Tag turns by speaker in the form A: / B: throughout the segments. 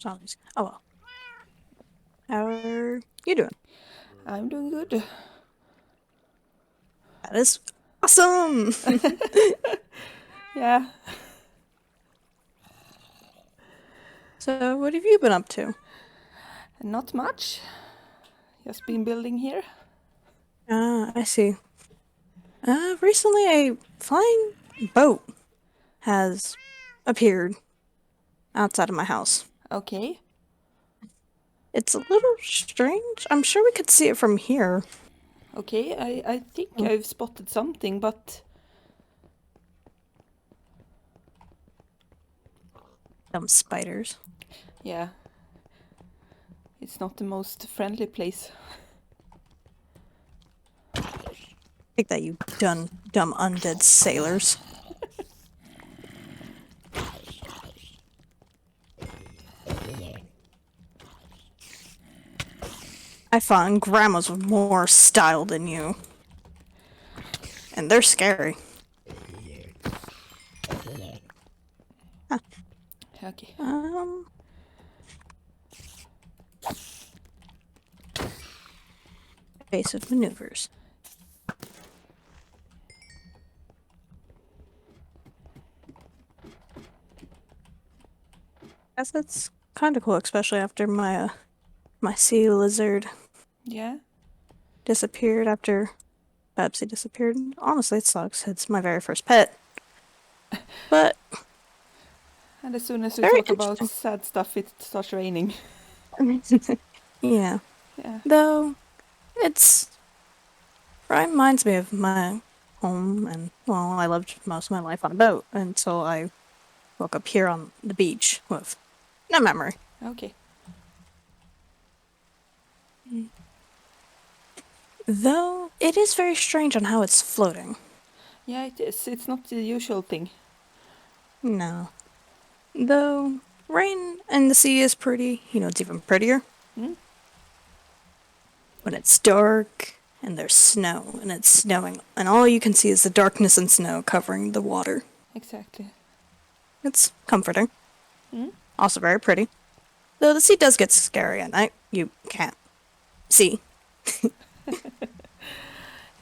A: Zombies. Oh well. How are you doing?
B: I'm doing good.
A: That is awesome.
B: Yeah,
A: So, what have you been up to?
B: not much. Just been building here.
A: I see. Recently a flying boat has appeared outside of my house.
B: Okay.
A: It's a little strange. I'm sure we could see it from here.
B: Okay, I think
A: Oh,
B: I've spotted something, but
A: dumb spiders.
B: yeah, it's not the most friendly place.
A: Take that, you dumb undead sailors. I found grandmas with more style than you, and they're scary. Huh.
B: Okay.
A: Um, Evasive maneuvers. Guess that's kind of cool, especially after my sea lizard
B: Yeah,
A: disappeared after Pepsi disappeared. Honestly, it sucks. It's my very first pet, but
B: and as soon as
A: it's
B: we
A: very
B: talk about
A: interesting.
B: sad stuff, it starts raining.
A: Yeah,
B: Yeah.
A: though it's reminds me of my home, and well, I lived most of my life on a boat until I woke up here on the beach with no memory.
B: Okay.
A: Though it is very strange on how it's floating.
B: Yeah, it is. It's not the usual thing.
A: No. Though rain and the sea is pretty, it's even prettier
B: Hmm?
A: when it's dark and there's snow and it's snowing and all you can see is the darkness and snow covering the water.
B: Exactly.
A: It's comforting.
B: Hmm?
A: Also very pretty. Though the sea does get scary at night. You can't see.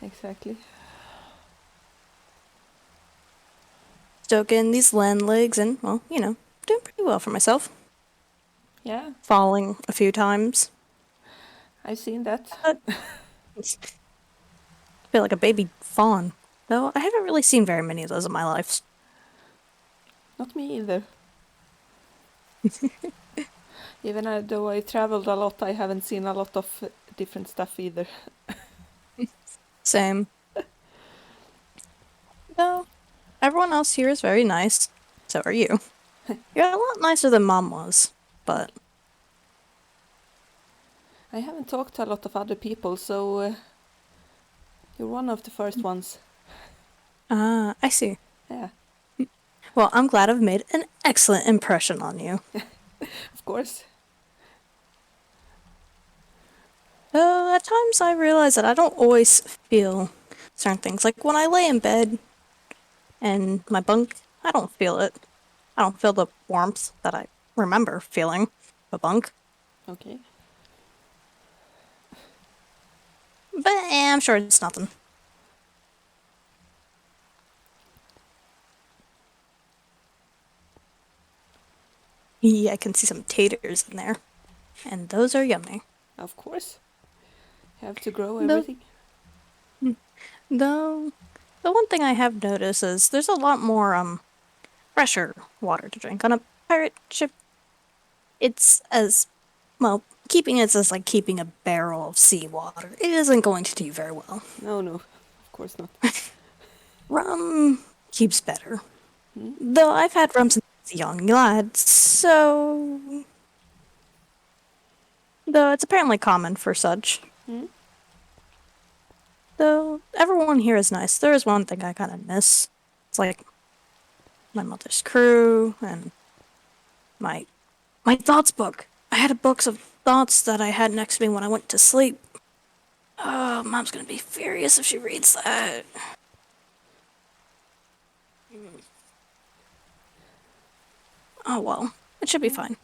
B: Exactly.
A: Stoking these land legs and, well, doing pretty well for myself.
B: Yeah,
A: Falling a few times.
B: I've seen that.
A: But I feel like a baby fawn. Though I haven't really seen very many of those in my life.
B: Not me either. Even though I traveled a lot, I haven't seen a lot of different stuff either.
A: Same. Though everyone else here is very nice. So are you. You're a lot nicer than Mom was. But,
B: Okay. I haven't talked to a lot of other people, so you're one of the first ones.
A: I see.
B: Yeah,
A: Well, I'm glad I've made an excellent impression on you.
B: of course.
A: Though at times I realize that I don't always feel certain things. Like when I lay in bed and my bunk, I don't feel it. I don't feel the warmth that I remember feeling a bunk.
B: Okay.
A: But I'm sure it's nothing. Yeah, I can see some taters in there. And those are yummy.
B: Of course. Have to grow
A: Though,
B: everything.
A: though, the one thing I have noticed is there's a lot more fresher water to drink. On a pirate ship, it's as well, keeping it as like keeping a barrel of seawater. It isn't going to do very well.
B: No, no, of course not.
A: Rum keeps better.
B: Hmm?
A: Though I've had rum since a young lad, so. Though it's apparently common for such.
B: Hmm?
A: Though everyone here is nice, there is one thing I kind of miss. It's like my mother's crew and my my thoughts book. I had a book of thoughts that I had next to me when I went to sleep. Oh, Mom's gonna be furious if she reads that. Oh well, it should be
B: Yeah.
A: fine.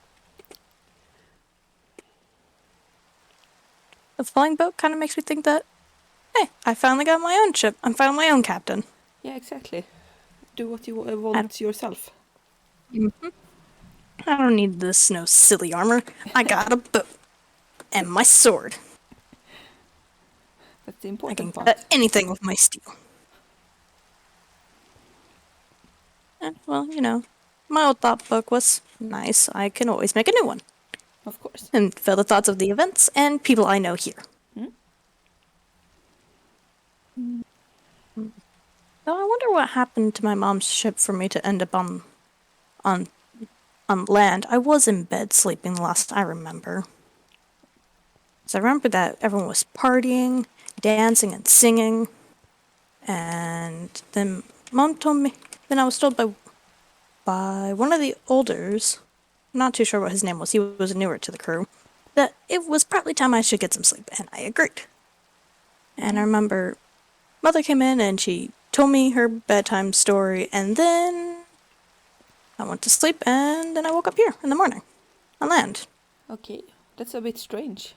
A: the flying boat kind of makes me think that, hey, I finally got my own ship. I'm finally my own captain.
B: Yeah, exactly. Do what you
A: I
B: want yourself.
A: Mhm. I don't need this no silly armor. I got a boat and my sword.
B: That's the
A: I
B: important
A: can cut
B: part.
A: anything with my steel. And, well, my old thought book was nice. I can always make a new one
B: Of course.
A: and fill the thoughts of the events and people I know here.
B: Hmm?
A: So I wonder what happened to my mom's ship for me to end up on on land. I was in bed sleeping last I remember. So I remember that everyone was partying, dancing, and singing. And then mom told me. Then I was told by one of the elders, I'm not too sure what his name was. He was newer to the crew. That it was probably time I should get some sleep, and I agreed. And I remember mother came in and she told me her bedtime story, and then I went to sleep, and then I woke up here in the morning on land.
B: Okay, that's a bit strange.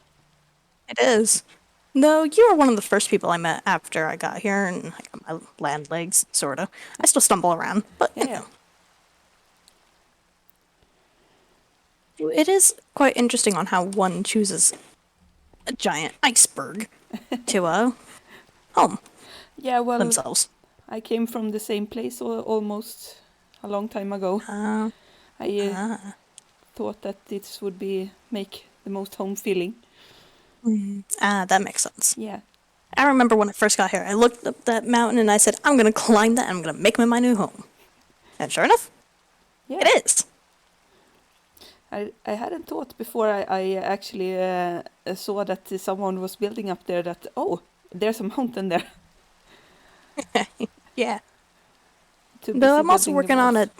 A: It is. Though you were one of the first people I met after I got here, and I got my land legs, sorta. I still stumble around, but
B: Yeah, yeah.
A: It is quite interesting on how one chooses a giant iceberg to home
B: Yeah, well,
A: themselves.
B: I came from the same place almost a long time ago.
A: Uh,
B: I
A: uh,
B: thought that this would be make the most home feeling.
A: that makes sense.
B: Yeah,
A: I remember when I first got here, I looked up that mountain and I said, I'm gonna climb that and I'm gonna make my new home. And sure enough,
B: yeah.
A: it is.
B: I hadn't thought before I actually saw that someone was building up there that, oh, there's a mountain there.
A: Yeah.
B: Too
A: Though
B: busy
A: I'm also
B: building the
A: working on
B: walls.
A: a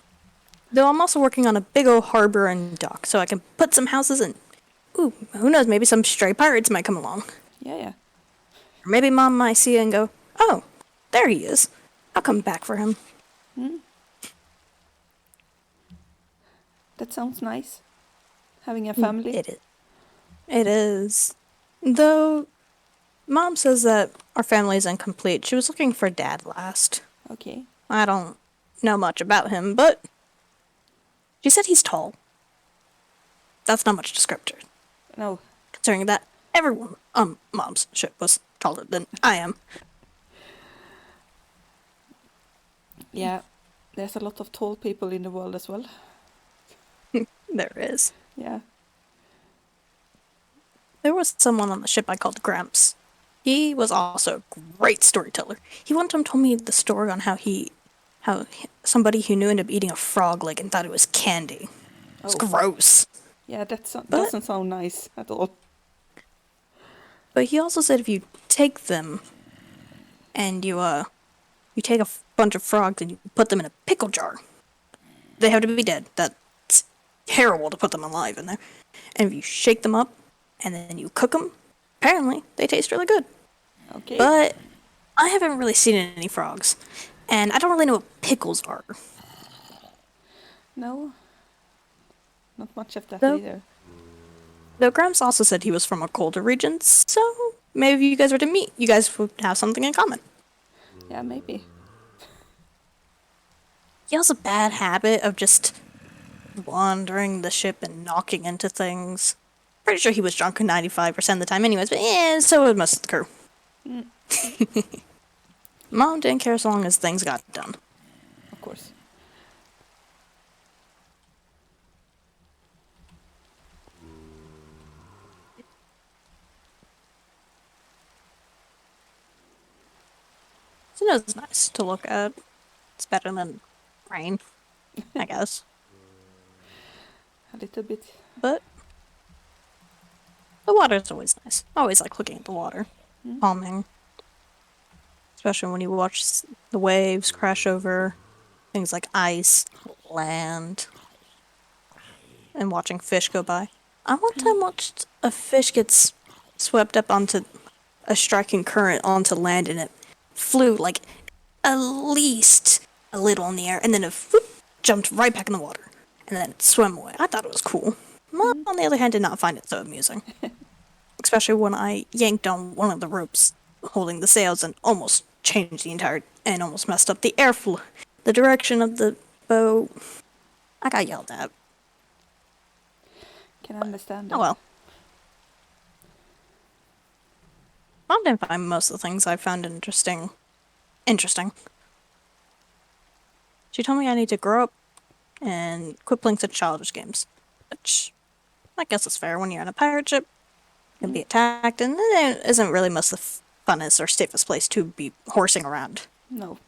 A: though I'm also working on a big old harbor and dock, so I can put some houses in. Ooh, who knows, maybe some stray pirates might come along.
B: Yeah, yeah.
A: Or maybe mom might see it and go, oh, there he is. I'll come back for him.
B: Hmm? That sounds nice. Having a family.
A: It is. It is. Though mom says that our family is incomplete. She was looking for dad last.
B: Okay.
A: I don't know much about him, but she said he's tall. That's not much descriptor,
B: No.
A: considering that everyone on mom's ship was taller than I am.
B: Yeah. There's a lot of tall people in the world as well.
A: There is.
B: Yeah.
A: There was someone on the ship I called Gramps. He was also a great storyteller. He one time told me the story on how somebody who knew ended up eating a frog leg and thought it was candy. It was
B: Oh.
A: gross.
B: Yeah, that
A: But
B: doesn't sound nice at all.
A: but he also said if you take them and you take a bunch of frogs and you put them in a pickle jar, they have to be dead. That's terrible to put them alive in there. And if you shake them up and then you cook them, apparently they taste really good.
B: Okay.
A: But I haven't really seen any frogs, and I don't really know what pickles are.
B: No. Not much of that
A: Though,
B: either.
A: though Gramps also said he was from a colder region, so maybe if you guys were to meet, you guys would have something in common.
B: Yeah, maybe.
A: He has a bad habit of just wandering the ship and knocking into things. Pretty sure he was drunk 95% of the time anyways, but yeah, so was most of the crew.
B: Mm,
A: Mom didn't care so long as things got done.
B: of course.
A: So it was nice to look at. It's better than rain, I guess.
B: A little bit.
A: But the water's always nice. I always like looking at the water.
B: Mm.
A: Calming. Especially when you watch the waves crash over things like ice, land, and watching fish go by. I one time watched a fish get swept up onto a striking current onto land, and it flew like at least a little in the air, and then it whoop, jumped right back in the water, and then it swam away. I thought it was cool. Mom, on the other hand, did not find it so amusing. especially when I yanked on one of the ropes holding the sails and almost changed the entire and almost messed up the airflow, the direction of the boat. I got yelled at.
B: Can understand
A: Oh
B: that.
A: well. Mom didn't find most of the things I found interesting. She told me I need to grow up and quit playing such childish games. Which I guess is fair when you're on a pirate ship. You can be attacked, and it isn't really most the funnest or safest place to be horsing around.
B: No.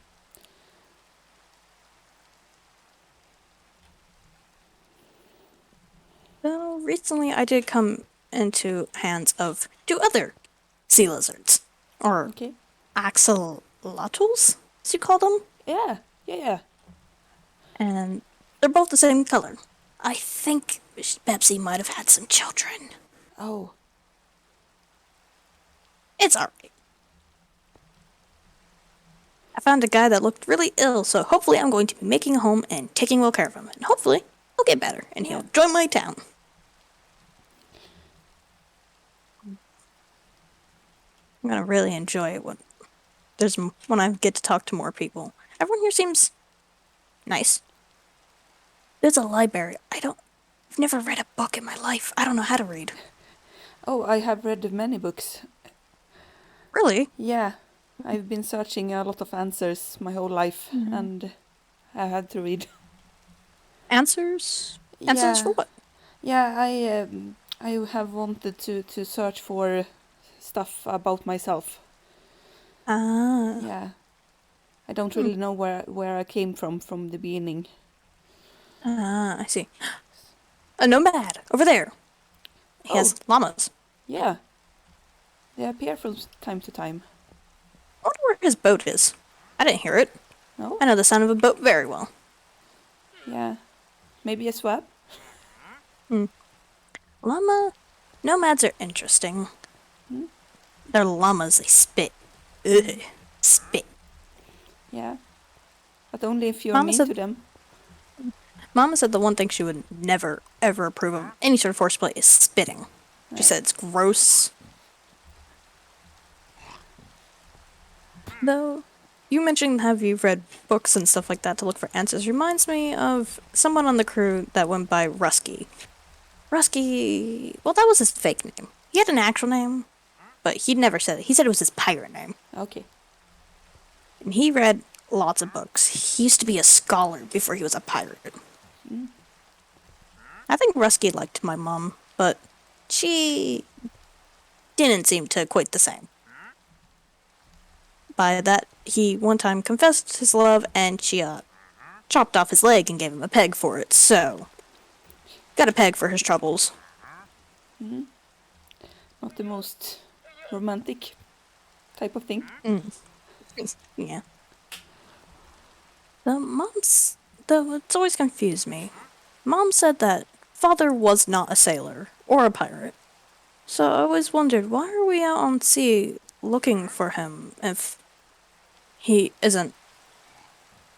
A: Well, recently I did come into hands of two other sea lizards. Or
B: Okay.
A: axolotls, as you call them.
B: Yeah. Yeah. Yeah.
A: And they're both the same color. I think Pepsi might have had some children.
B: Oh.
A: It's alright. I found a guy that looked really ill, so hopefully I'm going to be making a home and taking well care of him. And hopefully he'll get better and he'll join my town. I'm gonna really enjoy it when I get to talk to more people. Everyone here seems nice. There's a library. I've never read a book in my life. I don't know how to read.
B: Oh, I have read many books.
A: Really?
B: Yeah. I've been searching a lot of answers my whole life, and I had to read.
A: Answers? Answers for what?
B: Yeah, I have wanted to search for stuff about myself.
A: Ah.
B: Yeah. I don't really know where I came from the beginning.
A: Ah, I see. A nomad over there. He has llamas.
B: Yeah. They appear from time to time.
A: I wonder where his boat is. I didn't hear it.
B: No?
A: I know the sound of a boat very well.
B: Yeah. Maybe a swab?
A: Llama nomads are interesting.
B: Hmm?
A: They're llamas. They spit. Ugh. Spit.
B: Yeah. But only if you're
A: Mama
B: mean
A: said-
B: to them.
A: Mama said the one thing she would never ever approve of any sort of forced play is spitting. She said it's gross. Though, you mentioned have you read books and stuff like that to look for answers reminds me of someone on the crew that went by Rusky. Rusky, well, that was his fake name. He had an actual name, but he never said it. He said it was his pirate name.
B: Okay.
A: And he read lots of books. He used to be a scholar before he was a pirate. I think Rusky liked my mom, but she didn't seem to quite the same. By that, he one time confessed his love, and she chopped off his leg and gave him a peg for it. So, got a peg for his troubles.
B: Not the most romantic type of thing.
A: Yeah. It's always confused me. Mom said that father was not a sailor or a pirate. So I always wondered, why are we out on sea looking for him if he isn't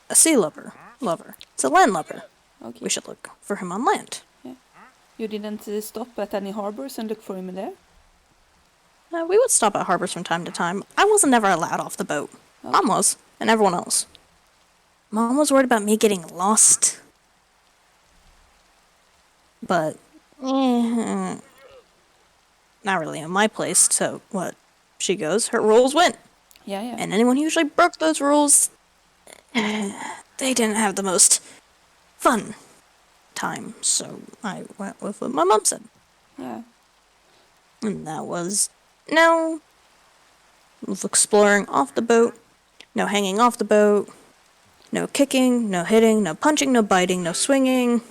A: a sea lover? It's a land lover.
B: Okay.
A: We should look for him on land.
B: You didn't stop at any harbors and look for him there?
A: We would stop at harbors from time to time. I wasn't ever allowed off the boat.
B: Okay.
A: Mom was, and everyone else. Mom was worried about me getting lost. But, not really in my place, so what? She goes, her rules win.
B: Yeah, yeah.
A: And anyone who usually broke those rules, they didn't have the most fun time, so I went with what my mom said.
B: Yeah.
A: And that was no exploring off the boat, no hanging off the boat, no kicking, no hitting, no punching, no biting, no swinging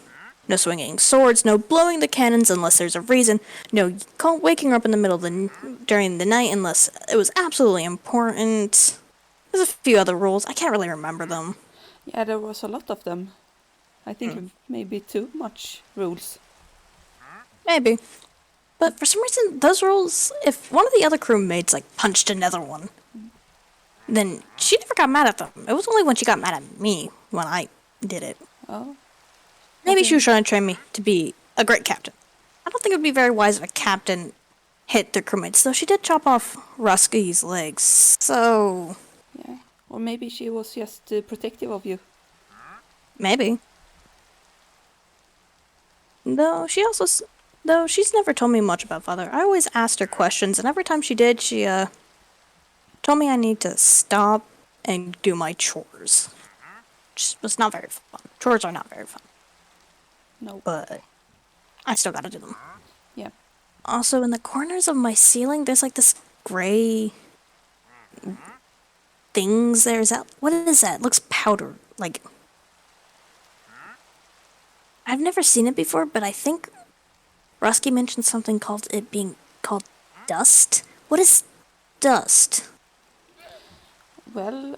A: swords, no blowing the cannons unless there's a reason, no waking up in the middle of during the night unless it was absolutely important. There's a few other rules. I can't really remember them.
B: Yeah, there was a lot of them. I think maybe too much rules.
A: Maybe. But for some reason, those rules, if one of the other crewmates, punched another one, then she never got mad at them. It was only when she got mad at me when I did it.
B: Oh.
A: Maybe
B: Okay.
A: she was trying to train me to be a great captain. I don't think it would be very wise of a captain hit their crewmates, though she did chop off Rusky's legs, so
B: Yeah. Or maybe she was just protective of you.
A: maybe. Though she also, though she's never told me much about father. I always asked her questions, and every time she did, she told me I need to stop and do my chores. Which was not very fun. Chores are not very fun,
B: No.
A: but I still gotta do them.
B: Yeah.
A: Also, in the corners of my ceiling, there's like this gray things there. Is that what is that? It looks powder. Like I've never seen it before, but I think Rusky mentioned something called it being called dust. What is dust?
B: Well,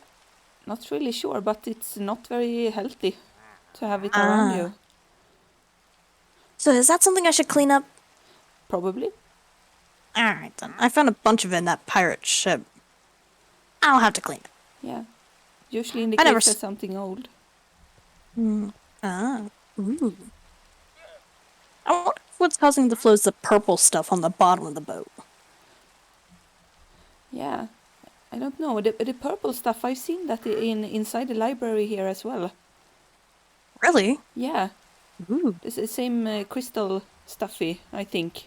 B: not really sure, but it's not very healthy to have it around you.
A: So is that something I should clean up?
B: Probably.
A: Alright then. I found a bunch of it in that pirate ship. I'll have to clean it.
B: Yeah. Usually
A: I never
B: indicates that something old.
A: Ooh. I wonder if what's causing the flow is the purple stuff on the bottom of the boat.
B: Yeah. I don't know. The purple stuff, I've seen that inside the library here as well.
A: Really?
B: Yeah.
A: Ooh.
B: It's the same crystal stuffy, I think.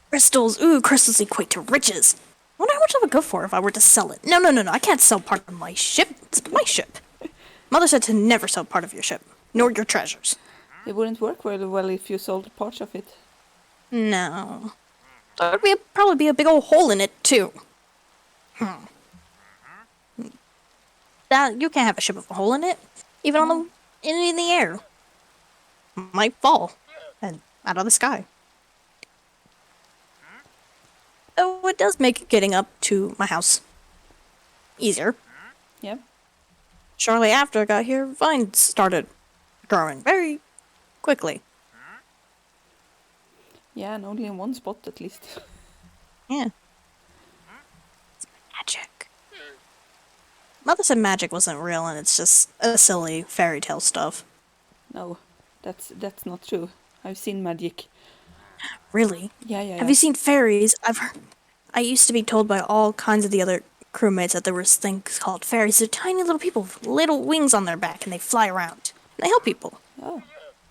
A: Crystals. Ooh, crystals equate to riches. I wonder how much I would go for if I were to sell it. No. I can't sell part of my ship. It's my ship. Mother said to never sell part of your ship, nor your treasures.
B: It wouldn't work very well if you sold parts of it.
A: No. There would probably be a big old hole in it, too. That you can't have a ship with a hole in it, even on the in the air. Might fall and out of the sky. Though it does make getting up to my house easier.
B: Yeah.
A: Shortly after I got here, vines started growing very quickly.
B: Yeah, and only in one spot at least.
A: Yeah. It's magic. Mother said magic wasn't real and it's just a silly fairy tale stuff.
B: No, that's not true. I've seen magic.
A: Really?
B: Yeah.
A: Have you seen fairies? I've heard. I used to be told by all kinds of the other crewmates that there was things called fairies. They're tiny little people with little wings on their back and they fly around. And they help people.
B: Oh,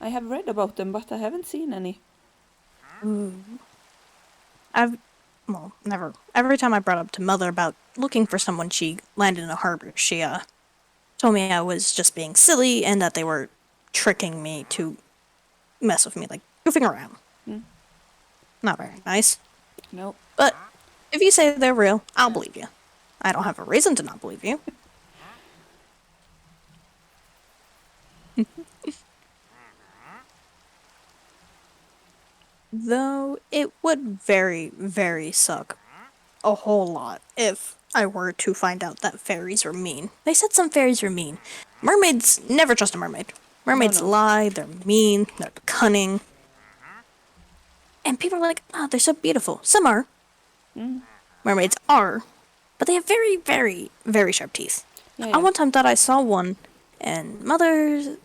B: I have read about them, but I haven't seen any.
A: Never. Every time I brought up to Mother about looking for someone, she landed in a harbor. She, told me I was just being silly and that they were tricking me to mess with me, like goofing around. Not very nice.
B: No.
A: But if you say they're real, I'll believe you. I don't have a reason to not believe you. Though it would very, very suck a whole lot if I were to find out that fairies were mean. They said some fairies were mean. Mermaids, never trust a mermaid. Mermaids
B: No.
A: lie, they're mean, they're cunning. And people are like, oh, they're so beautiful. Some are. Mermaids are. But they have very, very, very sharp teeth.
B: Yeah.
A: I one time thought I saw one, and Mother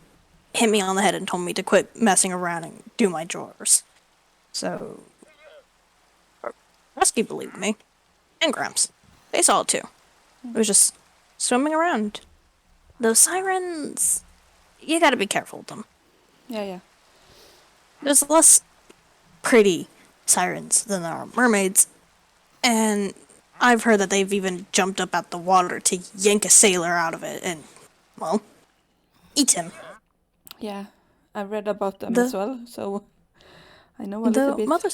A: hit me on the head and told me to quit messing around and do my drawers. So, Rusky believed me. And Gramps. They saw it too. It was just swimming around. Those sirens, you gotta be careful with them.
B: Yeah.
A: There's less pretty sirens than there are mermaids. And I've heard that they've even jumped up out the water to yank a sailor out of it and, well, eat him.
B: Yeah, I read about them as well, so I know a
A: The
B: little bit.
A: mother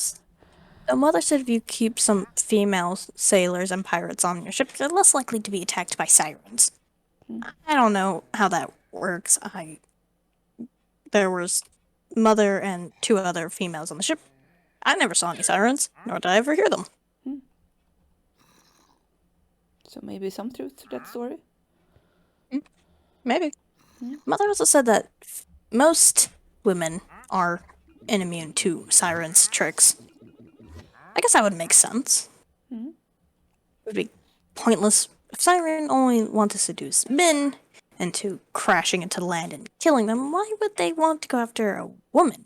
A: said if you keep some female sailors and pirates on your ship, they're less likely to be attacked by sirens. I don't know how that works. There was Mother and 2 other females on the ship. I never saw any sirens, nor did I ever hear them.
B: So maybe some truth to that story?
A: Maybe. Mother also said that most women are immune to sirens' tricks. I guess that would make sense. It would be pointless if siren only want to seduce men into crashing into land and killing them. Why would they want to go after a woman?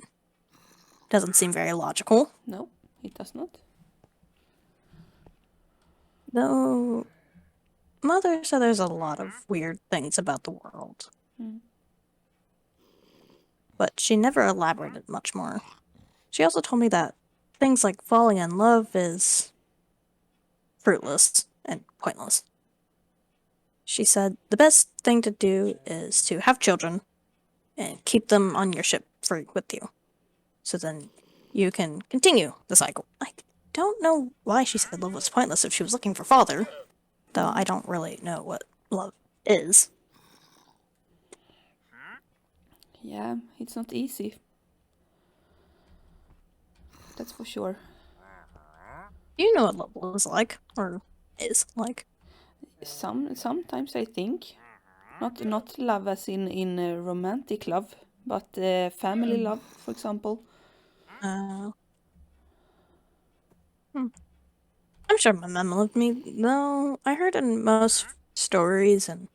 A: Doesn't seem very logical.
B: No, it does not.
A: Though Mother said there's a lot of weird things about the world,
B: Mm.
A: but she never elaborated much more. She also told me that things like falling in love is fruitless and pointless. She said the best thing to do is to have children and keep them on your ship with you. So then you can continue the cycle. I don't know why she said love was pointless if she was looking for father, though I don't really know what love is.
B: Yeah, it's not easy. That's for sure.
A: Do you know what love was like, or is like?
B: Sometimes I think not love as in romantic love, but family
A: Mm.
B: love, for example.
A: Uh, hmm. I'm sure my mom loved me, though I heard in most stories and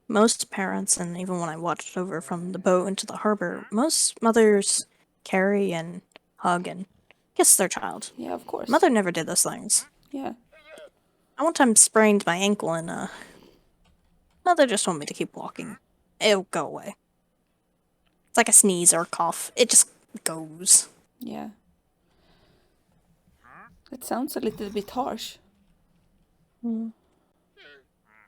A: most parents, and even when I watched over from the boat into the harbor, most mothers carry and hug and kiss their child.
B: Yeah, of course.
A: Mother never did those things.
B: Yeah,
A: I one time sprained my ankle and mother just told me to keep walking. It'll go away. It's like a sneeze or a cough. It just goes.
B: yeah. That sounds a little bit harsh.
A: Mm.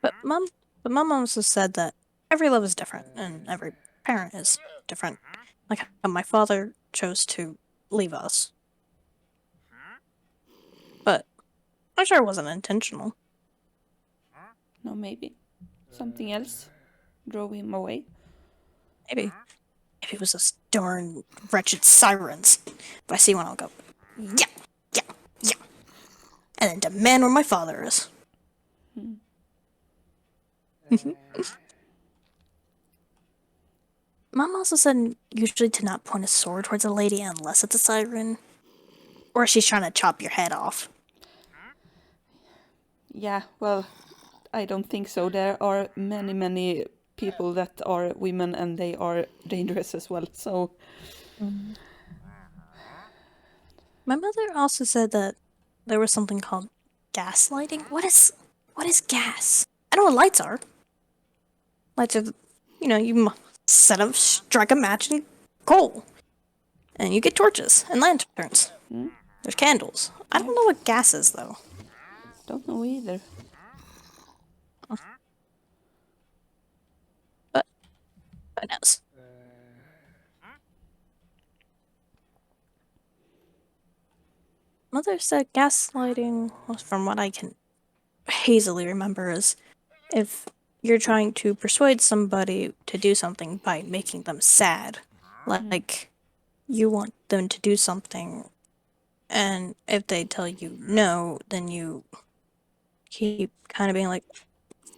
A: But mom but mom also said that every love is different and every parent is different. Like how my father chose to leave us. But I'm sure it wasn't intentional.
B: No, maybe something else drove him away.
A: Maybe. Maybe it was those darn wretched sirens. If I see one I'll go, yeah, yeah, yeah. And then demand where my father is.
B: Hmm.
A: Mom also said usually to not point a sword towards a lady unless it's a siren. Or she's trying to chop your head off.
B: Yeah, well, I don't think so. There are many people that are women and they are dangerous as well. So,
A: Mm. My mother also said that there was something called gaslighting. What is gas? I know what lights are. Lights are, you set up, strike a match, and coal, and you get torches and lanterns.
B: hmm?
A: There's candles. I
B: Yeah,
A: don't know what gas is though.
B: don't know either.
A: But who knows? Mother said gaslighting, from what I can hazily remember, is if you're trying to persuade somebody to do something by making them sad.
B: Hmm.
A: Like, you want them to do something, and if they tell you no, then you keep kind of being like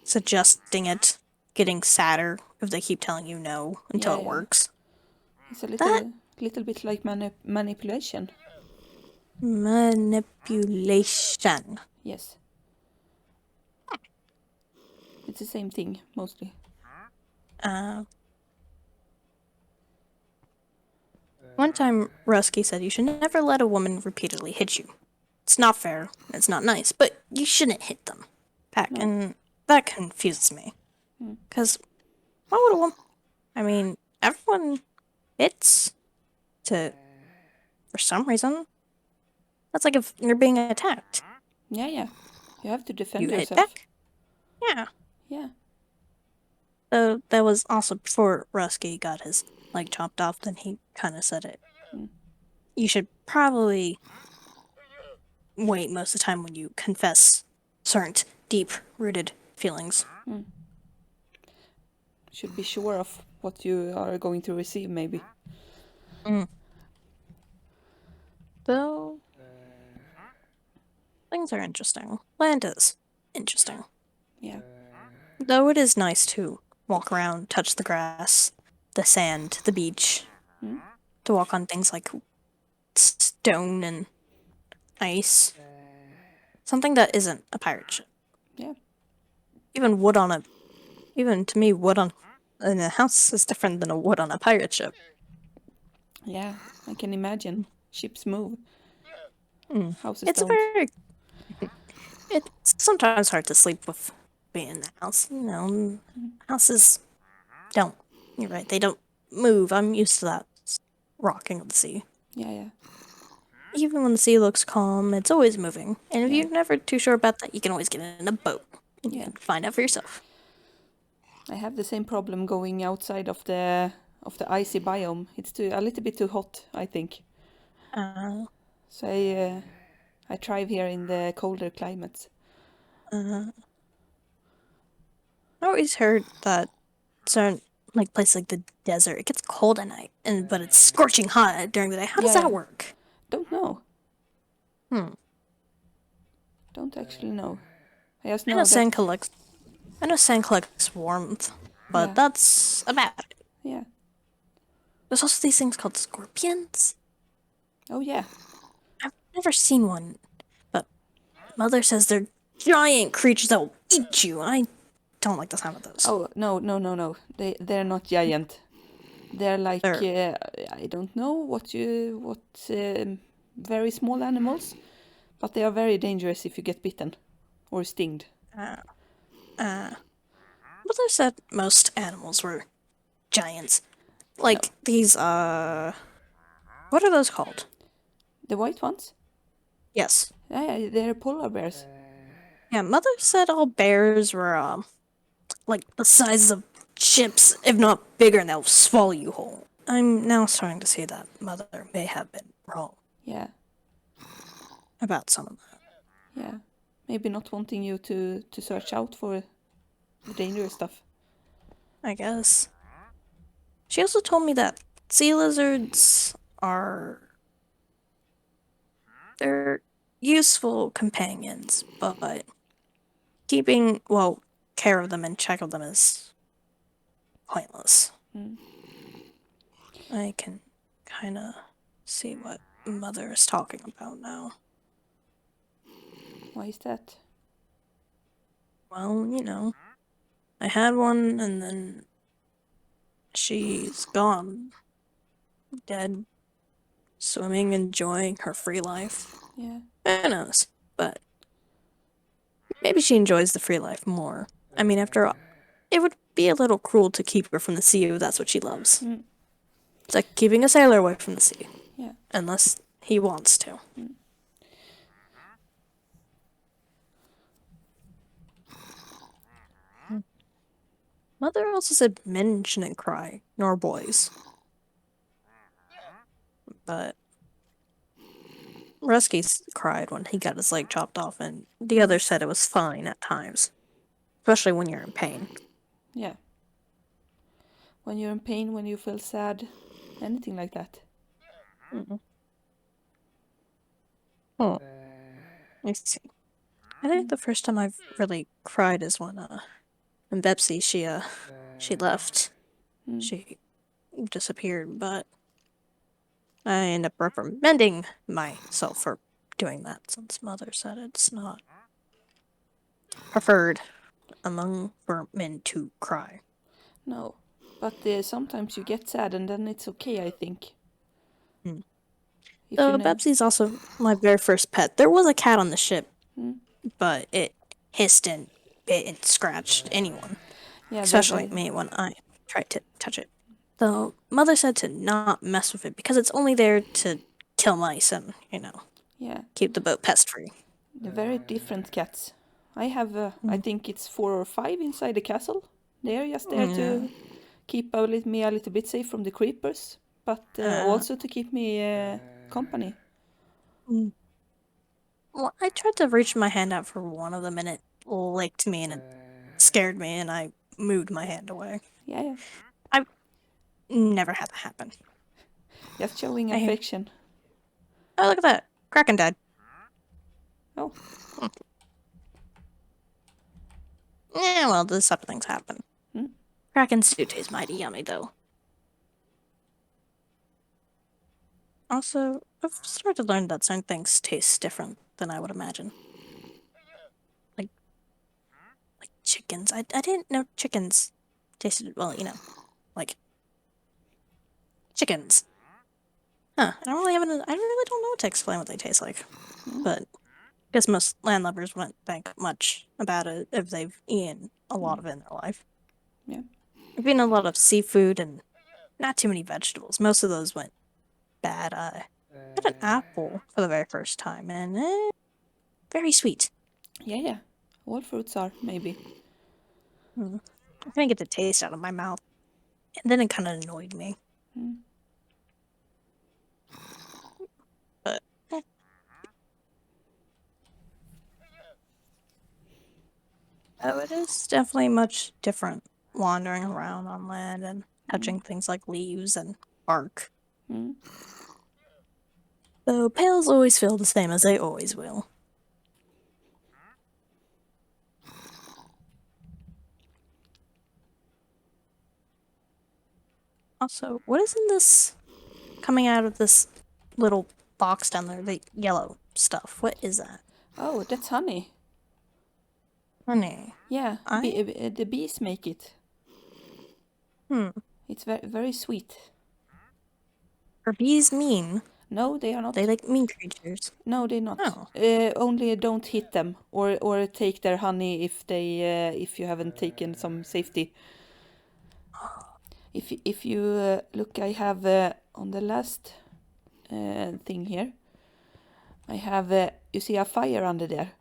A: suggesting it, getting sadder if they keep telling you no until
B: Yeah,
A: it
B: yeah.
A: works.
B: It's a
A: That
B: little bit like manipulation.
A: manipulation.
B: Yes, it's the same thing mostly.
A: Uh, One time, Rusky said you should never let a woman repeatedly hit you. It's not fair, it's not nice, but you shouldn't hit them back,
B: No.
A: and that confuses me.
B: Hmm.
A: Because why would a woman? I mean, everyone hits to for some reason. That's like if you're being attacked,
B: Yeah, yeah. You have to defend
A: you hit
B: yourself.
A: back. Yeah.
B: Yeah.
A: So that was also before Rusky got his leg chopped off. Then he kind of said it.
B: Hmm.
A: You should probably wait most of the time when you confess certain deep-rooted feelings.
B: Hmm. Should be sure of what you are going to receive, maybe.
A: Mm. Though things are interesting. Land is interesting.
B: Yeah.
A: Though it is nice to walk around, touch the grass, the sand, the beach,
B: Hmm?
A: to walk on things like stone and ice. Something that isn't a pirate ship.
B: Yeah.
A: Even wood on a, even to me, wood on in a house is different than a wood on a pirate ship.
B: Yeah. I can imagine. Ships move.
A: Mm.
B: Houses
A: It's a
B: don't.
A: very It's sometimes hard to sleep with being in the house. You know, houses don't. You're right. They don't move. I'm used to that rocking of the sea.
B: Yeah, yeah,
A: Even when the sea looks calm, it's always moving. And if
B: yeah,
A: you're never too sure about that, you can always get in a boat and you
B: yeah.
A: can find out for yourself.
B: I have the same problem going outside of the icy biome. It's a little bit too hot, I think.
A: Uh,
B: So I thrive here in the colder climates.
A: uh, I always heard that certain like places like the desert, it gets cold at night, and but it's scorching hot during the day. How does
B: Yeah,
A: that
B: yeah.
A: work?
B: Don't know.
A: Hmm.
B: Don't actually know. I just
A: I know
B: know that.
A: sand collects. I know sand collects warmth, but
B: Yeah,
A: that's about it.
B: yeah.
A: There's also these things called scorpions.
B: Oh yeah.
A: I've never seen one, but Mother says they're giant creatures that will eat you. I don't like the sound of those.
B: Oh no, no, no, no. They're not giant. They're like
A: They're
B: I don't know what very small animals, but they are very dangerous if you get bitten or stinged.
A: uh, uh. Mother said most animals were giants.
B: No,
A: Like these what are those called?
B: the white ones.
A: Yes.
B: Yeah, yeah, they're polar bears.
A: Yeah, Mother said all bears were like the size of ships, if not bigger, and they'll swallow you whole. I'm now starting to see that Mother may have been wrong
B: Yeah,
A: about some of that.
B: yeah. Maybe not wanting you to search out for the dangerous stuff.
A: I guess. She also told me that sea lizards are they're useful companions, but keeping care of them and check of them is pointless.
B: Mm.
A: I can kind of see what Mother is talking about now.
B: Why is that?
A: Well, I had one and then she's gone, dead, swimming, enjoying her free life.
B: Yeah,
A: Who knows? But maybe she enjoys the free life more. I mean, after all, it would be a little cruel to keep her from the sea if that's what she loves.
B: mm.
A: It's like keeping a sailor away from the sea,
B: Yeah.
A: unless he wants to.
B: Mm.
A: Mother also said men shouldn't cry, nor boys. But Rusky cried when he got his leg chopped off, and the
B: Mm.
A: others said it was fine at times, especially when you're in pain.
B: Yeah. When you're in pain, when you feel sad, anything like that.
A: Mm-mm. Oh, I see. I think the first time I've really cried is when Betsy she left.
B: Mm.
A: She disappeared, but I end up reprimanding myself for doing that since Mother said it's not preferred among for men to cry.
B: No. But sometimes you get sad and then it's okay, I think.
A: Mm.
B: If you
A: So
B: know.
A: Betsy's also my very first pet. There was a cat on the ship,
B: Mm.
A: but it hissed and bit and scratched anyone,
B: Yeah,
A: especially me when I tried to touch it. So Mother said to not mess with it because it's only there to kill mice and,
B: yeah,
A: keep the boat pest free.
B: they're very different cats. I have, I
A: Mm.
B: think it's 4 or 5 inside the castle. They're just there
A: Yeah.
B: to keep me a little bit safe from the creepers, but
A: Uh,
B: also to keep me company.
A: mm. Well, I tried to reach my hand out for one of them and it licked me and it scared me and I moved my hand away.
B: Yeah, yeah.
A: I've never had that happen.
B: Just showing
A: I
B: affection.
A: Oh, look at that. Kraken died.
B: Oh,
A: Yeah, well, this type of things happen.
B: hmm?
A: Krakens do taste mighty yummy, though. Also, I've started to learn that certain things taste different than I would imagine. Like, like chickens. I didn't know chickens tasted, well, like chickens. Huh. I really don't know what to explain what they taste like.
B: Hmm?
A: But guess most landlubbers wouldn't think much about it if they've eaten a lot of it in their life.
B: Yeah.
A: I've eaten a lot of seafood and not too many vegetables. Most of those went bad. I had an apple for the very first time, and very sweet.
B: Yeah. All fruits are, maybe.
A: Mm. I couldn't get the taste out of my mouth, and then it kind of annoyed me.
B: Mm.
A: But oh, it is definitely much different wandering around on land and touching things like leaves and bark.
B: Mm.
A: Though pails always feel the same as they always will. Also, what is in this coming out of this little box down there? The yellow stuff. What is that?
B: Oh, that's honey.
A: Honey.
B: Yeah,
A: I
B: the bees make it.
A: hmm.
B: It's very, very sweet.
A: Are bees mean?
B: No, they are
A: They
B: not.
A: like mean creatures.
B: No, they're not.
A: Oh.
B: Only don't hit them or take their honey if you haven't taken some safety. If you look, I have on the last thing here. I have you see a fire under there.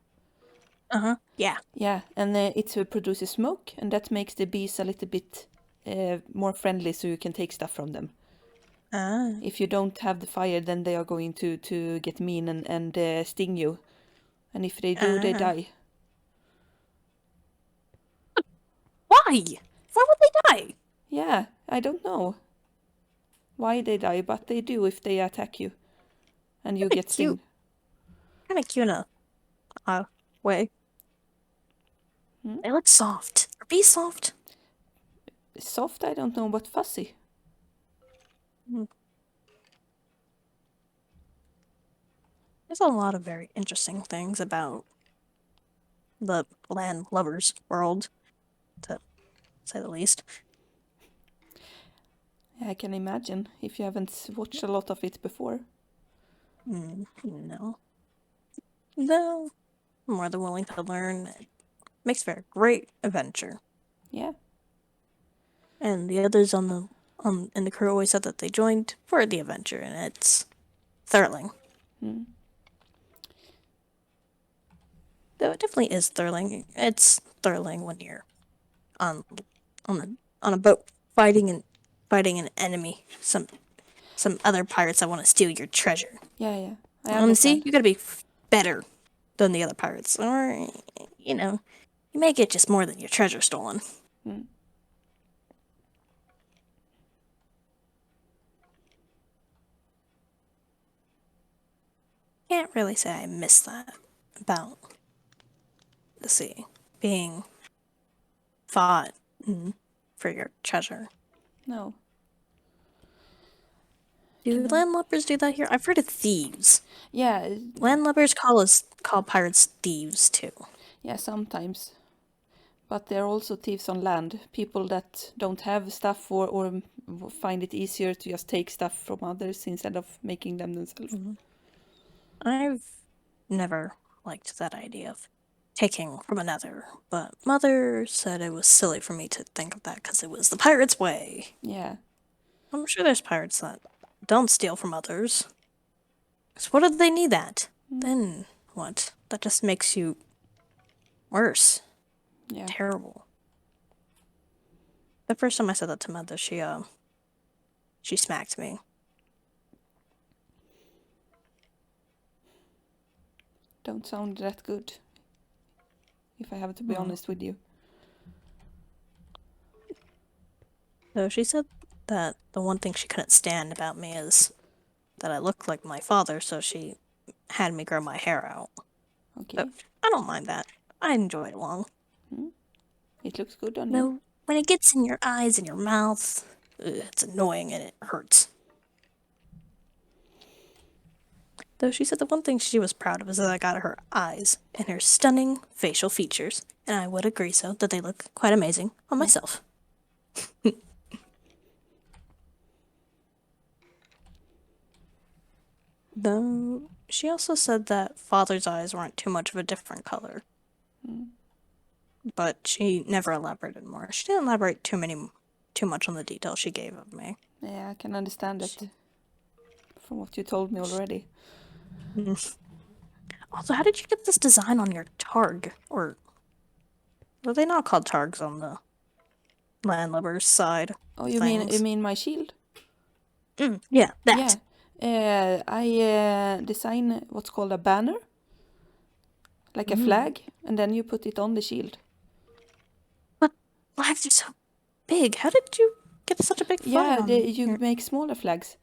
A: Uh-huh. Yeah.
B: Yeah, and it produces smoke, and that makes the bees a little bit more friendly, so you can take stuff from them.
A: Ah.
B: If you don't have the fire, then they are going to get mean and sting you. And if they do, they die.
A: Why? Why would they die?
B: Yeah, I don't know why they die, but they do if they attack you and you
A: Kinda
B: get
A: cute.
B: sting.
A: Kinda cute in a way.
B: Hmm?
A: They look soft. Are bees soft?
B: Soft, I don't know, but fuzzy.
A: Hmm. There's a lot of very interesting things about the land lovers world, to say the least.
B: I can imagine if you haven't watched a lot of it before.
A: No. No. I'm more than willing to learn. It makes for a great adventure.
B: Yeah.
A: And the others on the in the crew always said that they joined for the adventure, and it's thrilling.
B: Hmm.
A: Though it definitely is thrilling. It's thrilling when you're on on a boat fighting an enemy, some other pirates that want to steal your treasure.
B: Yeah. I
A: And see,
B: understand.
A: you gotta be better than the other pirates, or you may get just more than your treasure stolen.
B: Hmm.
A: Can't really say I miss that about the sea being fought for your treasure.
B: No.
A: Do
B: And
A: landlubbers do that here? I've heard of thieves.
B: yeah,
A: Landlubbers call pirates thieves too.
B: yeah, sometimes. But there are also thieves on land. People that don't have stuff or find it easier to just take stuff from others instead of making them themselves.
A: I've never liked that idea of taking from another, but Mother said it was silly for me to think of that because it was the pirate's way.
B: Yeah.
A: I'm sure there's pirates that don't steal from others. So what do they need that? Then what? That just makes you worse.
B: Yeah.
A: Terrible. The first time I said that to Mother, she smacked me.
B: Don't sound that good, if I have to be honest with you.
A: So she said that the one thing she couldn't stand about me is that I look like my father, so she had me grow my hair out.
B: Okay.
A: But I don't mind that. I enjoy it long.
B: It looks good on you.
A: No, when it gets in your eyes and your mouth, it's annoying and it hurts. Though she said the one thing she was proud of is that I got her eyes and her stunning facial features, and I would agree so that they look quite amazing on myself. Though She also said that Father's eyes weren't too much of a different color, but she never elaborated more. She didn't elaborate too much on the details she gave of me.
B: Yeah, I can understand it from what you told me already.
A: Also, how did you get this design on your targ? Or are they not called targs on the landlubber's side
B: Oh,
A: of
B: you
A: things?
B: mean my shield?
A: Yeah,
B: Yeah.
A: that.
B: I design what's called a banner, like a flag, and then you put it on the shield.
A: But flags are so big. How did you get such a big flag
B: Yeah,
A: on
B: you
A: your...
B: make smaller flags.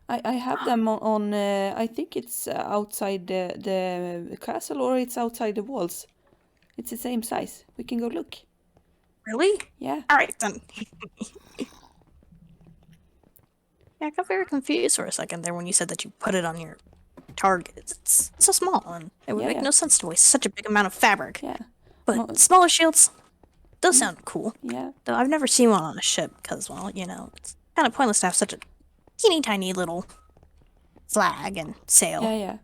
B: I have them on I think it's outside the castle or it's outside the walls. It's the same size. We can go look.
A: Really?
B: Yeah.
A: Alright then. Yeah, I got very confused for a second there when you said that you put it on your target. It's so small, and it would
B: Yeah,
A: make
B: yeah.
A: no sense to waste such a big amount of fabric.
B: Yeah.
A: But smaller shields does sound cool.
B: Yeah.
A: Though I've never seen one on a ship, because, well, it's kind of pointless to have such a teeny tiny little flag and sail.
B: Yeah, yeah.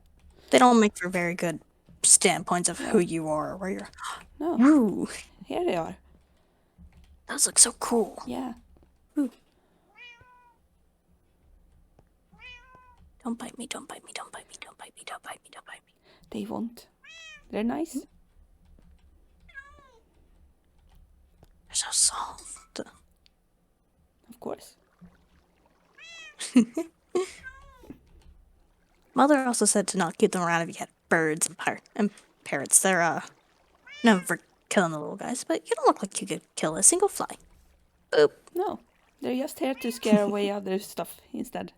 A: They don't make for very good standpoints of
B: No.
A: who you are or where you're...
B: No.
A: Ooh,
B: Here they are.
A: those look so cool.
B: Yeah.
A: Ooh. Don't bite me, don't bite me, don't bite me, don't bite me, don't bite me, don't bite me.
B: They won't. They're nice.
A: They're so soft.
B: Of course.
A: Mother also said to not keep them around if you had birds and parrots. They're known for killing the little guys, but you don't look like you could kill a single fly. Boop.
B: No. They're just here to scare away other stuff instead.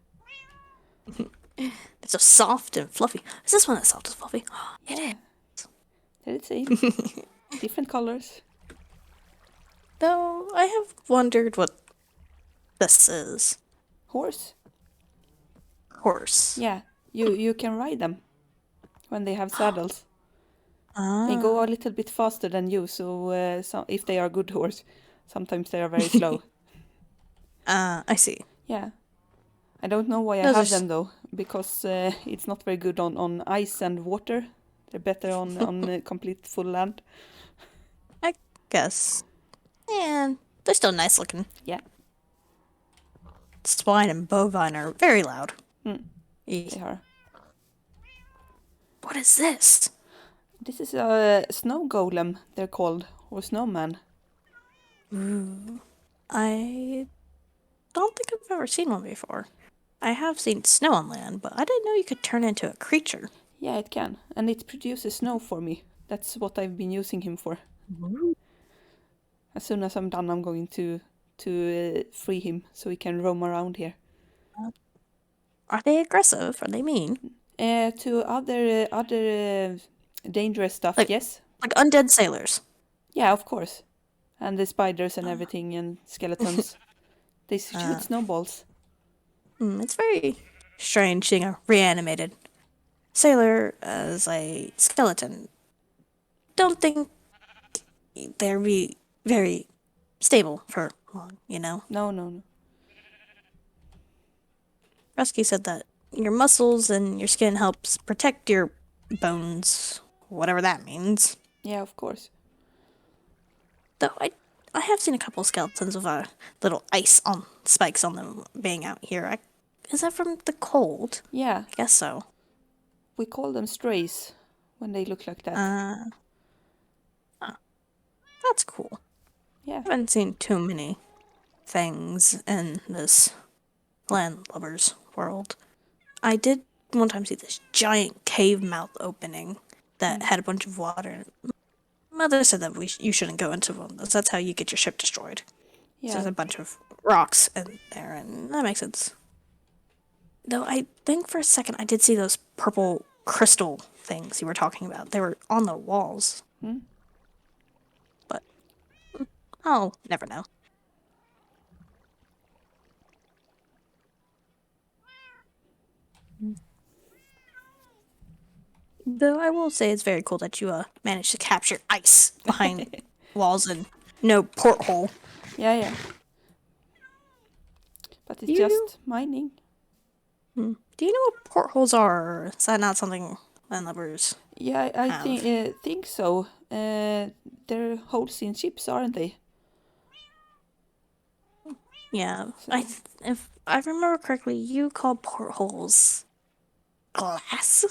A: They're so soft and fluffy. Is this one that's soft and fluffy? It is.
B: They're the same. Different colors.
A: Though I have wondered what this is.
B: Horse.
A: Horse.
B: Yeah. You can ride them when they have saddles. They
A: Ah.
B: go a little bit faster than you, so if they are good horse, sometimes they are very slow.
A: I see.
B: Yeah. I don't know why I
A: Those
B: have
A: are
B: them though, because it's not very good on ice and water. They're better on complete full land.
A: I guess. And they're still nice looking.
B: Yeah.
A: Swine and bovine are very loud.
B: They are.
A: What is this?
B: This is a snow golem, they're called, or snowman.
A: I don't think I've ever seen one before. I have seen snow on land, but I didn't know you could turn into a creature.
B: Yeah, it can, and it produces snow for me. That's what I've been using him for. As soon as I'm done, I'm going to free him so he can roam around here.
A: Are they aggressive? Are they mean?
B: To other dangerous stuff, yes.
A: Like undead sailors.
B: Yeah, of course. And the spiders and everything and skeletons. They shoot snowballs.
A: It's very strange seeing a reanimated sailor as a skeleton. Don't think they'd be very stable for long,
B: No.
A: Rusky said that your muscles and your skin helps protect your bones, whatever that means.
B: Yeah, of course.
A: Though I have seen a couple skeletons with little ice on spikes on them being out here. Is that from the cold?
B: Yeah.
A: I guess so.
B: We call them strays when they look like that.
A: That's cool.
B: Yeah.
A: I haven't seen too many things in this landlubber's world. I did one time see this giant cave mouth opening that had a bunch of water. Mother said that you shouldn't go into one of those. That's how you get your ship destroyed.
B: Yeah.
A: So there's a bunch of rocks in there, and that makes sense. Though I think for a second I did see those purple crystal things you were talking about. They were on the walls. But I'll never know. Though I will say it's very cool that you managed to capture ice behind walls and no porthole.
B: Yeah. But it's
A: Do
B: just mining.
A: Do Do you know what portholes are? Or is that not something land lubbers
B: Yeah, I
A: have?
B: think so. They're holes in ships, aren't they?
A: Yeah,
B: So,
A: if I remember correctly, you call portholes glass.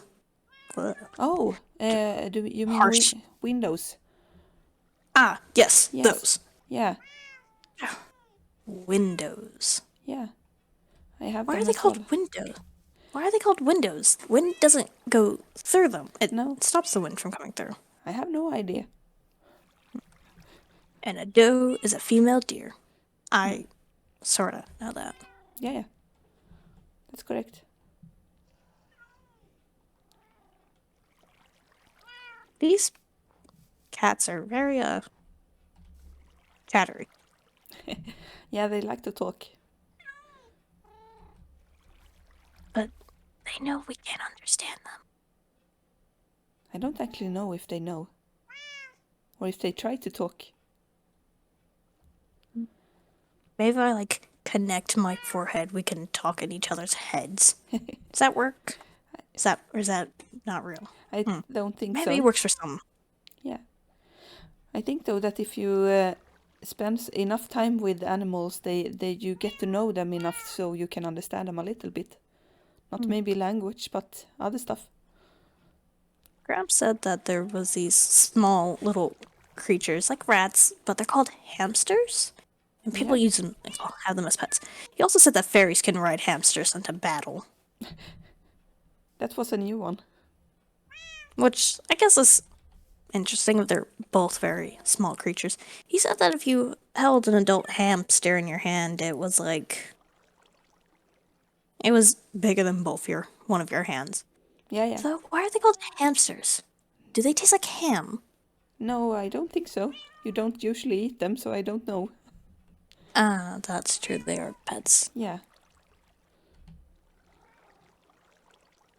A: Ugh,
B: oh, do you mean
A: harsh.
B: windows?
A: Ah, yes,
B: Yes.
A: those
B: Yeah.
A: windows.
B: Yeah. I have
A: Why are
B: them
A: they
B: as
A: called
B: well.
A: windows? Why are they called windows? Wind doesn't go through them. It
B: No,
A: stops the wind from coming through.
B: I have no idea.
A: And a doe is a female deer.
B: Hmm.
A: I sorta know that.
B: Yeah, yeah. That's correct.
A: These cats are very chattery.
B: Yeah, they like to talk.
A: But they know we can't understand them.
B: I don't actually know if they know. Or if they try to talk.
A: Maybe if I like connect my forehead, we can talk in each other's heads. Does that work? Is that not real?
B: I don't think
A: Maybe it
B: so.
A: works for some.
B: Yeah. I think though that if you spend enough time with animals, they you get to know them enough so you can understand them a little bit. Not maybe language, but other stuff.
A: Gramps said that there was these small little creatures like rats, but they're called hamsters, and people
B: Yeah,
A: use them have them as pets. He also said that fairies can ride hamsters into battle,
B: that was a new one.
A: which I guess is interesting. If they're both very small creatures. He said that if you held an adult hamster in your hand, it was bigger than one of your hands.
B: Yeah, yeah.
A: So why are they called hamsters? Do they taste like ham?
B: No, I don't think so. You don't usually eat them, so I don't know.
A: Ah, that's true. They are pets.
B: Yeah.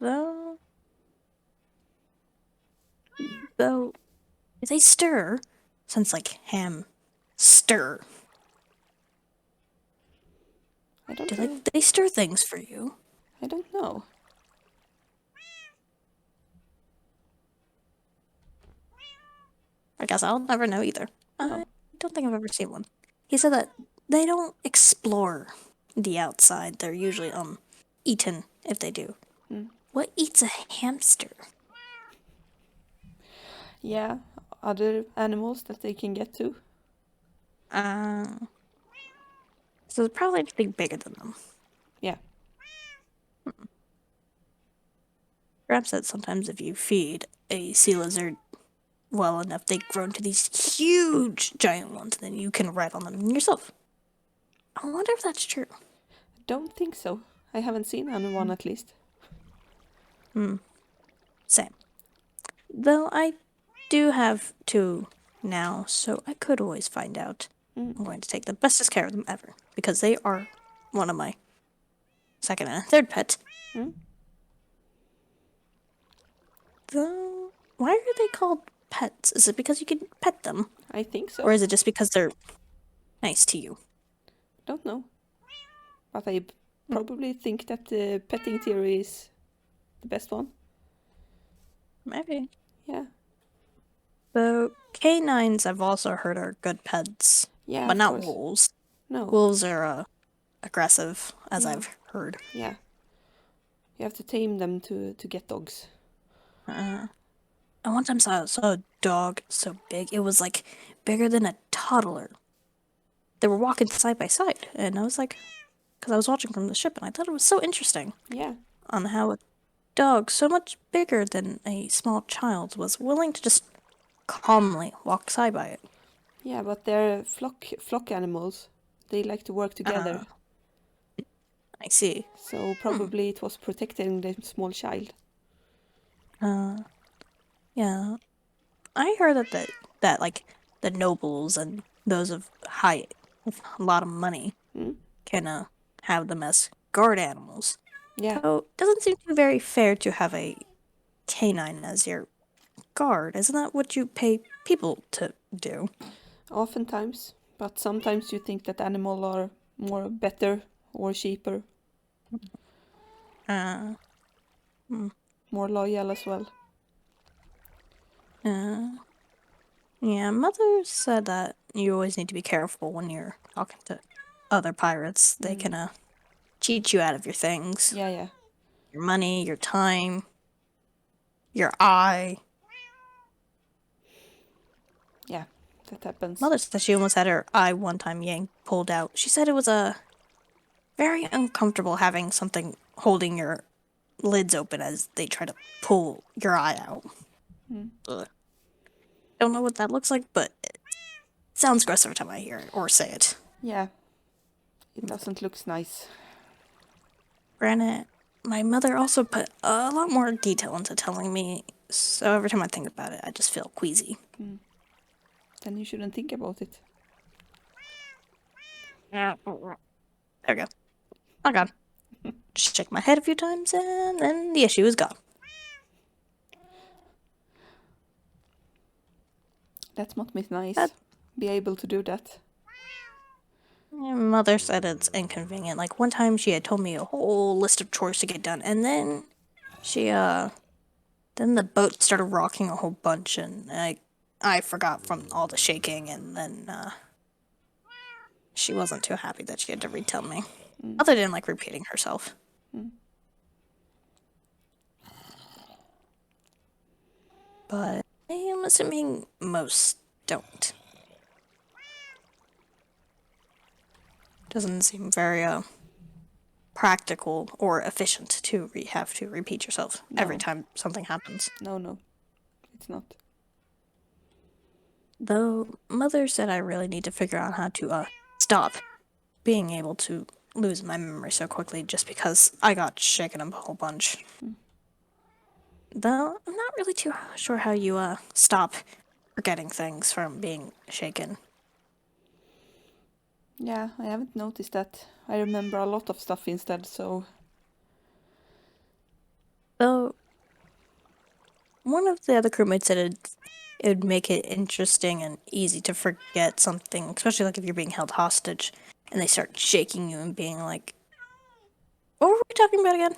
A: Though, though, do they stir? Since like ham stir.
B: I
A: Do
B: don't
A: they stir things for you?
B: I don't know.
A: I guess I'll never know either.
B: No.
A: I don't think I've ever seen one. He said that they don't explore the outside. They're usually eaten if they do.
B: Hmm.
A: What eats a hamster?
B: Yeah, other animals that they can get to.
A: Uh, so it's probably anything bigger than them.
B: Yeah.
A: Perhaps that sometimes if you feed a sea lizard well enough, they grow into these huge giant ones, and then you can ride on them yourself. I wonder if that's true.
B: Don't think so. I haven't seen anyone at least.
A: Same. Though I do have two now, so I could always find out.
B: Mm.
A: I'm going to take the bestest care of them ever, because they are one of my second and third pets.
B: Mm.
A: Though, why are they called pets? Is it because you can pet them?
B: I think so.
A: Or is it just because they're nice to you?
B: Don't know. But I probably think that the petting theory is the best one.
A: Maybe.
B: Yeah.
A: The canines I've also heard are good pets,
B: Yeah,
A: but
B: of
A: not
B: course.
A: wolves.
B: No.
A: Wolves are aggressive, as
B: Yeah.
A: I've heard.
B: Yeah. You have to tame them to get dogs.
A: I one time saw a dog so big, it was like bigger than a toddler. They were walking side by side, and I was like, because I was watching from the ship, and I thought it was so interesting
B: Yeah.
A: on how a dog so much bigger than a small child was willing to just calmly walk side by it.
B: Yeah, but they're flock animals. They like to work together.
A: I see.
B: So probably it was protecting the small child.
A: Yeah, I heard that like the nobles and those of with a lot of money
B: Mm?
A: can have them as guard animals.
B: Yeah.
A: So it doesn't seem too very fair to have a canine as your guard. Isn't that what you pay people to do?
B: Oftentimes. But sometimes you think that animals are more better or cheaper.
A: Uh,
B: More loyal as well.
A: yeah, Mother said that you always need to be careful when you're talking to other pirates. They can cheat you out of your things,
B: Yeah, yeah.
A: your money, your time, your eye.
B: Yeah, that happens.
A: Mother said she almost had her eye one time pulled out. She said it was very uncomfortable having something holding your lids open as they try to pull your eye out. Ugh. Don't know what that looks like, but it sounds gross every time I hear it or say it.
B: Yeah, it doesn't look nice.
A: Granted, my mother also put a lot more detail into telling me, so every time I think about it, I just feel queasy.
B: Then you shouldn't think about it.
A: There we go. Oh god. Just shake my head a few times and then the issue is gone.
B: That must be nice.
A: That-
B: Be able to do that.
A: Yeah, Mother said it's inconvenient. Like one time she had told me a whole list of chores to get done, and then then the boat started rocking a whole bunch, and I forgot from all the shaking, and then she wasn't too happy that she had to retell me. Mother didn't like repeating herself. But I am assuming most don't. Doesn't seem very practical or efficient to have to repeat yourself every
B: No.
A: time something happens.
B: No, it's not.
A: Though Mother said I really need to figure out how to stop being able to lose my memory so quickly just because I got shaken up a whole bunch. Though I'm not really too sure how you stop forgetting things from being shaken.
B: Yeah, I haven't noticed that. I remember a lot of stuff instead, so...
A: Though one of the other crewmates said it would make it interesting and easy to forget something, especially like if you're being held hostage and they start shaking you and being like, what were we talking about again?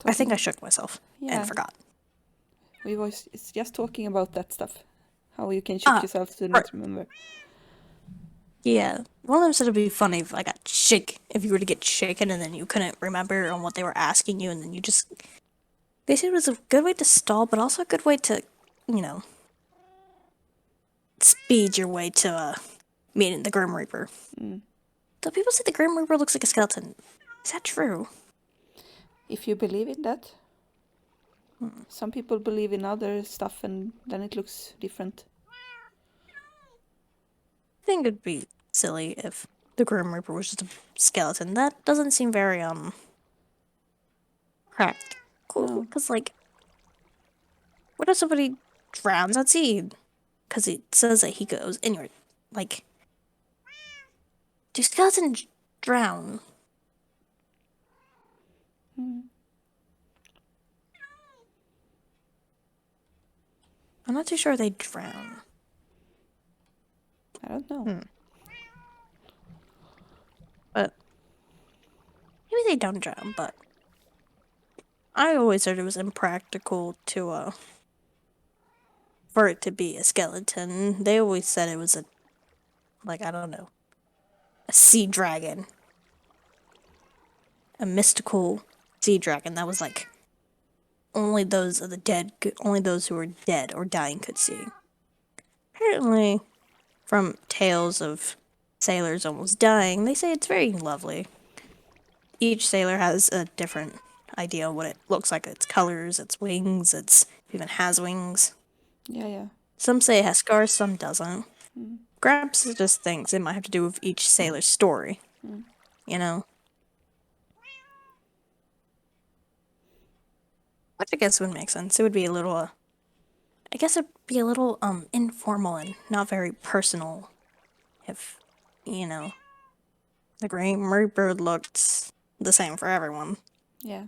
A: I think I shook myself and forgot.
B: We was it's just talking about that stuff. How you can shock yourself to not remember.
A: Yeah, one of them said it'd be funny if I got if you were to get shaken and then you couldn't remember on what they were asking you and then you just... They said it was a good way to stall, but also a good way to, you know, speed your way to meeting the Grim Reaper. Though people say the Grim Reaper looks like a skeleton. Is that true?
B: If you believe in that. Some people believe in other stuff and then it looks different.
A: I think it'd be silly if the Grim Reaper was just a skeleton. That doesn't seem very, practical. Because, like, what if somebody drowns at sea? Because it says that he goes inward. Like, do skeletons drown? I'm not too sure they drown.
B: I don't know.
A: But maybe they don't drown, but I always heard it was impractical to for it to be a skeleton. They always said it was I don't know, a sea dragon. A mystical sea dragon that was like only those who were dead or dying could see. Apparently, from tales of sailors almost dying, they say it's very lovely. Each sailor has a different idea of what it looks like, its colors, its wings, it even has wings.
B: Yeah.
A: Some say it has scars, some doesn't. Grabs just thinks it might have to do with each sailor's story. You know? Which I guess would make sense. It would be a little, I guess it'd be a little, informal and not very personal if, you know, the Grim Reaper looked the same for everyone.
B: Yeah.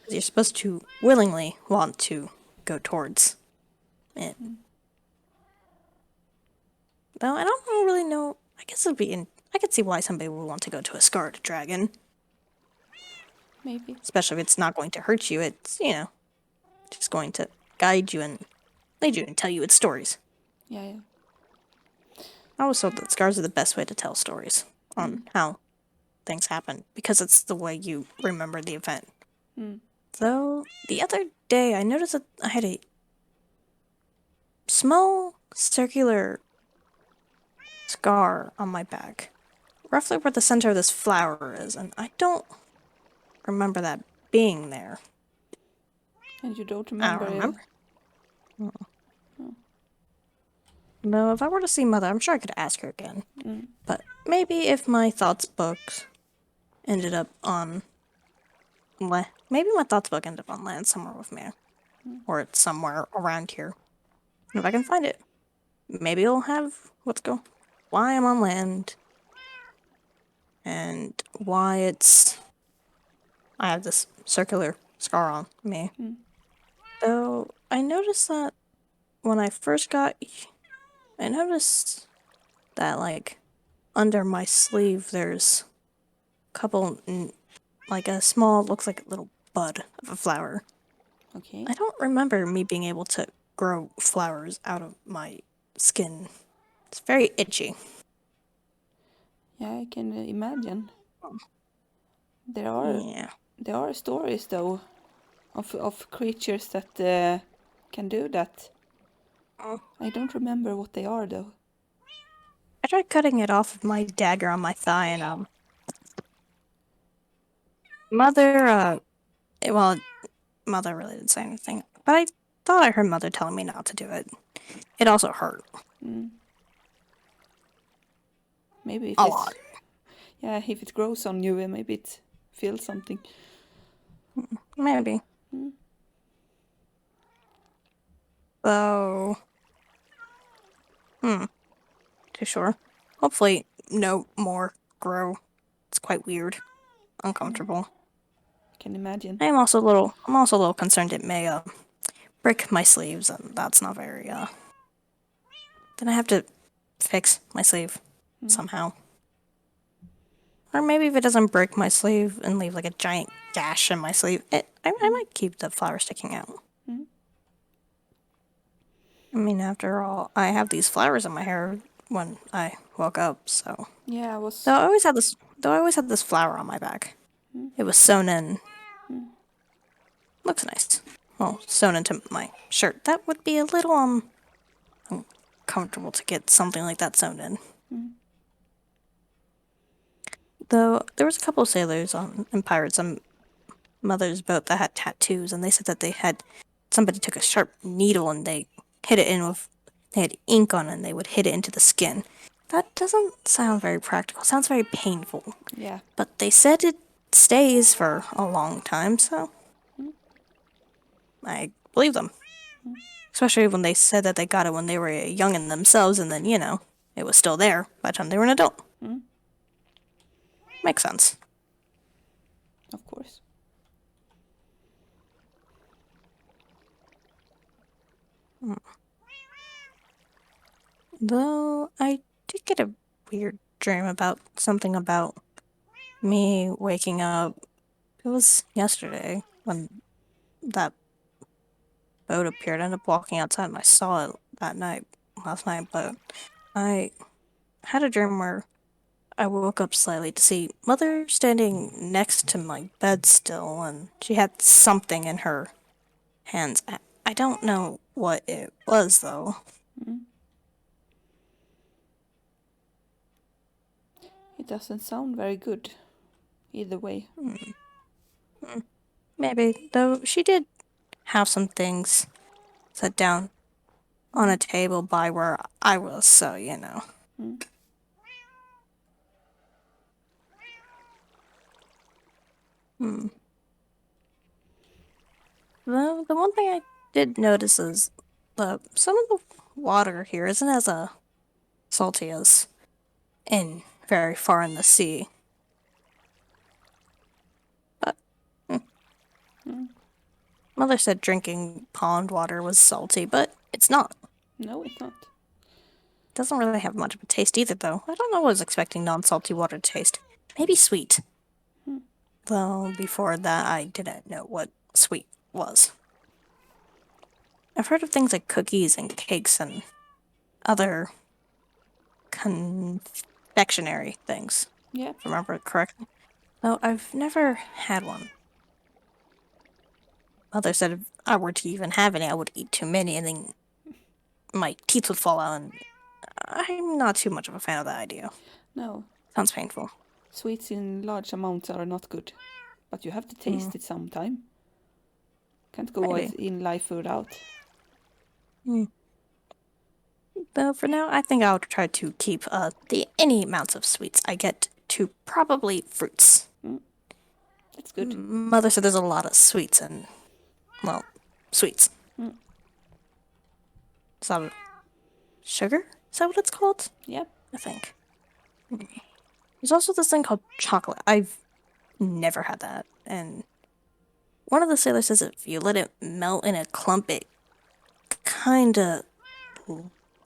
A: You're supposed to willingly want to go towards it. Though I don't really know. I guess I could see why somebody would want to go to a scarred dragon.
B: Maybe.
A: Especially if it's not going to hurt you. It's, just going to guide you and lead you and tell you its stories.
B: Yeah, yeah.
A: I always thought that scars are the best way to tell stories on how things happen because it's the way you remember the event.
B: Mm.
A: Though the other day I noticed that I had a small circular scar on my back, roughly where the center of this flower is, and I don't remember that being there.
B: And you don't
A: I don't
B: remember.
A: remember. No, if I were to see Mother, I'm sure I could ask her again. But maybe if my thoughts books ended up on maybe my thoughts book ended up on land somewhere with me, or it's somewhere around here. And if I can find it, maybe it'll have why I'm on land, and why I have this circular scar on me. Though I noticed that when I noticed that like under my sleeve there's a couple like a small looks like a little bud of a flower.
B: Okay.
A: I don't remember me being able to grow flowers out of my skin. It's very itchy.
B: Yeah, I can imagine.
A: Yeah.
B: There are stories though of creatures that can do that. I don't remember what they are though.
A: I tried cutting it off with my dagger on my thigh and mother well mother really didn't say anything. But I thought I heard mother telling me not to do it. It also hurt.
B: Maybe if
A: A
B: it's
A: lot.
B: if it grows on you, maybe it feels something.
A: Maybe. Though too sure. Hopefully no more grow. It's quite weird. Uncomfortable.
B: Can imagine.
A: I'm also a little concerned it may break my sleeves, and that's not very then I have to fix my sleeve somehow. Or maybe if it doesn't break my sleeve and leave like a giant gash in my sleeve, I might keep the flower sticking out. I mean, after all, I have these flowers in my hair when I woke up, so.
B: Yeah, I was.
A: Though I always had this flower on my back. It was sewn in. Looks nice. Well, sewn into my shirt. That would be a little uncomfortable to get something like that sewn in. Though there was a couple of sailors and pirates on Mother's boat that had tattoos, and they said that somebody took a sharp needle and they had ink on it and they would hit it into the skin. That doesn't sound very practical. It sounds very painful.
B: Yeah.
A: But they said it stays for a long time, so I believe them. Especially when they said that they got it when they were young in themselves, and then, it was still there by the time they were an adult. Makes sense.
B: Of course.
A: Though I did get a weird dream about something about me waking up. It was yesterday when that boat appeared. I ended up walking outside and I saw it last night, but I had a dream where I woke up slightly to see Mother standing next to my bed still, and she had something in her hands. I don't know what it was, though.
B: It doesn't sound very good. Either way.
A: Maybe, though she did have some things set down on a table by where I was, so. The one thing I did notice is some of the water here isn't as salty as in very far in the sea. But Mother said drinking pond water was salty, but it's not.
B: No, it's not.
A: Doesn't really have much of a taste either, though. I don't know what I was expecting non-salty water to taste. Maybe sweet. though before that I didn't know what sweet was. I've heard of things like cookies and cakes and other confectionery things,
B: Yeah.
A: if I remember correctly. Though I've never had one. Mother said if I were to even have any, I would eat too many and then my teeth would fall out, and I'm not too much of a fan of that idea.
B: No.
A: Sounds painful.
B: Sweets in large amounts are not good. But you have to
A: Mm,
B: taste it sometime. Can't go
A: maybe.
B: in life without.
A: Mm. But for now, I think I'll try to keep the any amounts of sweets I get to probably fruits.
B: Mm, that's good.
A: Mother said there's a lot of sweets and, well, sweets.
B: Mm,
A: Is that sugar? Is that what it's called?
B: yeah.
A: I think. There's also this thing called chocolate. I've never had that. And one of the sailors says if you let it melt in a clump, it kinda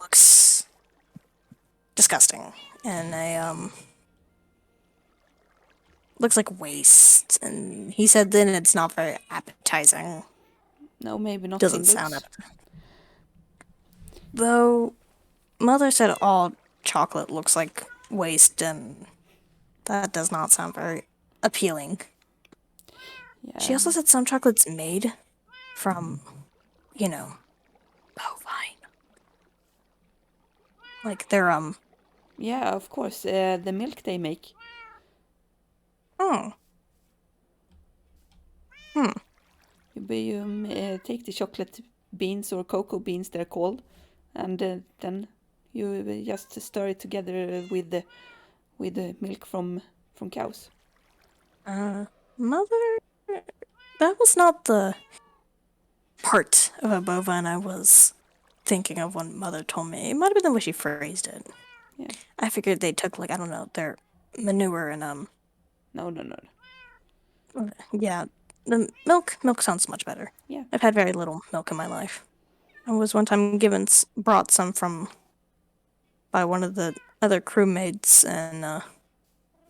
A: looks disgusting. And looks like waste. And he said then it's not very appetizing.
B: No, maybe not in
A: Doesn't sound
B: looks.
A: appetizing. Though Mother said all chocolate looks like waste, and that does not sound very appealing. She
B: Yeah.
A: also said some chocolate's made from, bovine. Like they're
B: Yeah, of course. The milk they make.
A: oh. Hmm.
B: You take the chocolate beans or cocoa beans, they're called, and then you just stir it together with the milk from cows.
A: Mother, that was not the part of a bovine I was thinking of when Mother told me. It might have been the way she phrased it.
B: Yeah.
A: I figured they took like I don't know their manure and
B: No, no, no.
A: yeah, the milk. Milk sounds much better.
B: Yeah.
A: I've had very little milk in my life. I was one time brought some from by one of the other crewmates, and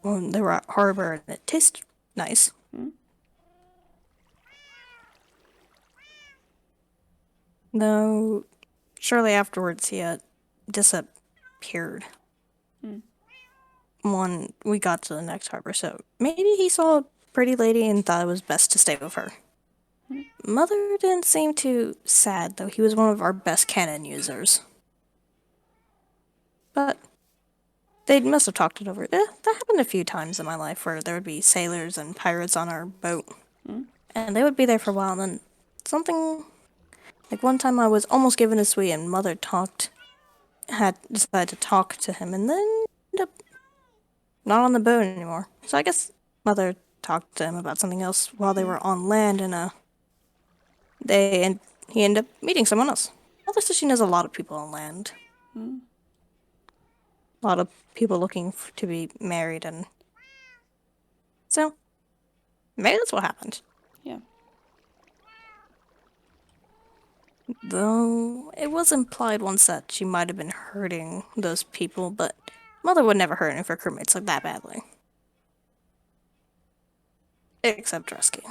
A: when they were at harbor, and it tasted nice.
B: Mm.
A: Though, shortly afterwards, he had disappeared.
B: Mm.
A: When we got to the next harbor, so maybe he saw a pretty lady and thought it was best to stay with her. Mother didn't seem too sad, though he was one of our best cannon users. But they must have talked it over. That happened a few times in my life where there would be sailors and pirates on our boat.
B: Mm.
A: And they would be there for a while, and then something. Like one time I was almost given a sweet, and Mother had decided to talk to him, and then ended up not on the boat anymore. So I guess Mother talked to him about something else while they
B: Mm.
A: were on land, and he ended up meeting someone else. Mother says she knows a lot of people on land.
B: Mm.
A: A lot of people looking to be married, and so maybe that's what happened.
B: Yeah.
A: Though it was implied once that she might have been hurting those people, but Mother would never hurt any of her crewmates like that badly. Except Dresky.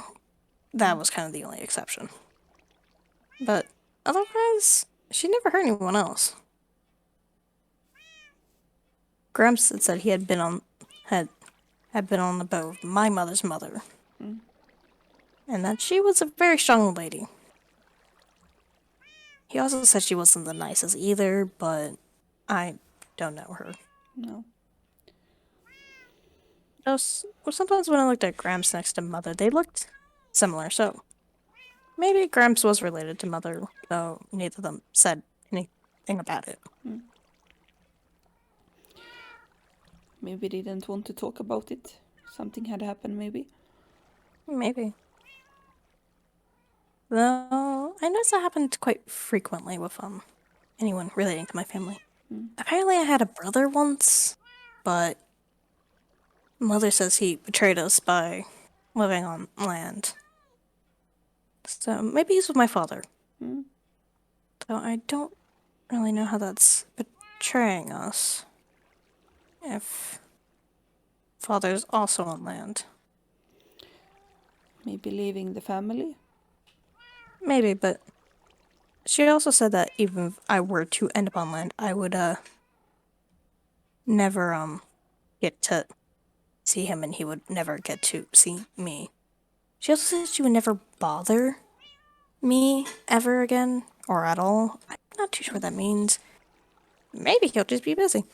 A: That was kind of the only exception. But otherwise, she never hurt anyone else. Gramps had said he had been on the boat with my mother's mother.
B: Mm.
A: And that she was a very strong lady. He also said she wasn't the nicest either, but I don't know her.
B: No.
A: Sometimes when I looked at Gramps next to Mother, they looked similar, so maybe Gramps was related to Mother, though neither of them said anything about it.
B: Mm. Maybe they didn't want to talk about it. Something had happened, maybe.
A: Maybe. Though, I noticed that happened quite frequently with anyone relating to my family.
B: Mm.
A: Apparently I had a brother once, but Mother says he betrayed us by living on land. So maybe he's with my father.
B: Mm.
A: Though I don't really know how that's betraying us. If father's also on land.
B: Maybe leaving the family?
A: Maybe, but she also said that even if I were to end up on land, I would never get to see him, and he would never get to see me. She also said she would never bother me ever again, or at all. I'm not too sure what that means. Maybe he'll just be busy.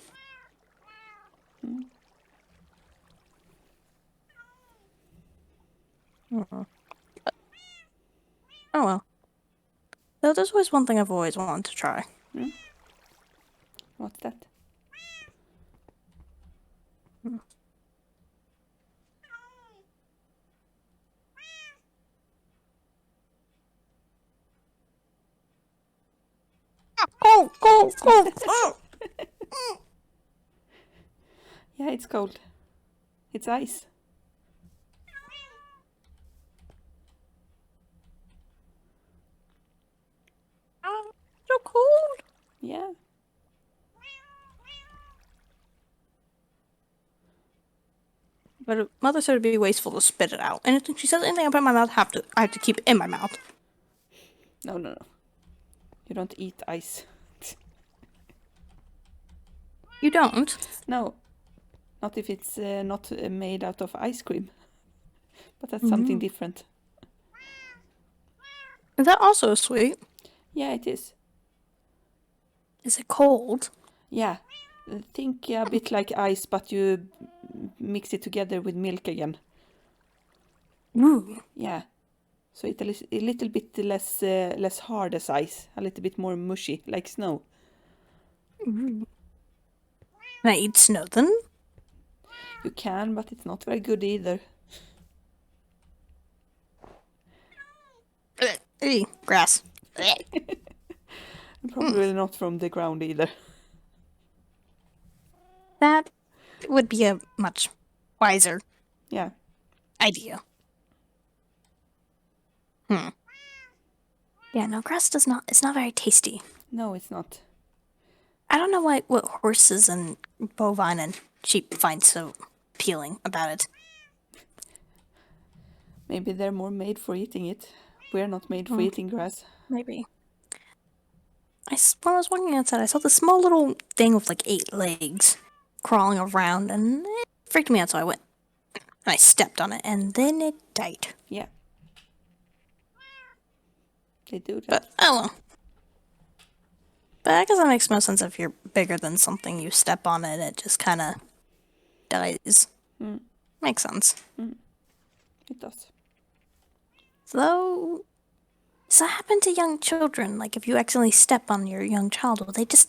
A: Mhm. Oh well. Though there's always one thing I've always wanted to try.
B: What's that?
A: Cold, cold, cold.
B: Yeah, it's cold. It's ice.
A: So cold.
B: Yeah.
A: But mother said it'd be wasteful to spit it out. Anything she says, anything I put in my mouth, I have to keep in my mouth.
B: No. You don't eat ice.
A: You don't?
B: No. Not if it's not made out of ice cream. But that's something different.
A: Is that also sweet?
B: Yeah, it is.
A: Is it cold?
B: Yeah. Think a bit like ice, but you mix it together with milk again.
A: Ooh.
B: Yeah. So it's a little bit less hard as ice. A little bit more mushy, like snow.
A: Can I eat snow then?
B: You can, but it's not very good either.
A: Grass.
B: Probably not from the ground either.
A: That would be a much wiser
B: Yeah.
A: idea. Yeah, no, grass it's not very tasty.
B: No, it's not.
A: I don't know what horses and bovine and sheep find so appealing about it.
B: Maybe they're more made for eating it. We're not made for eating grass.
A: Maybe. When I was walking outside, I saw this small little thing with like 8 legs crawling around, and it freaked me out, so I went and I stepped on it, and then it died.
B: Yeah. They do that.
A: But, oh well. But I guess that makes most sense if you're bigger than something, you step on it, it just kind of dies. Makes sense.
B: It does.
A: Though, does that happen to young children? Like, if you accidentally step on your young child, will they just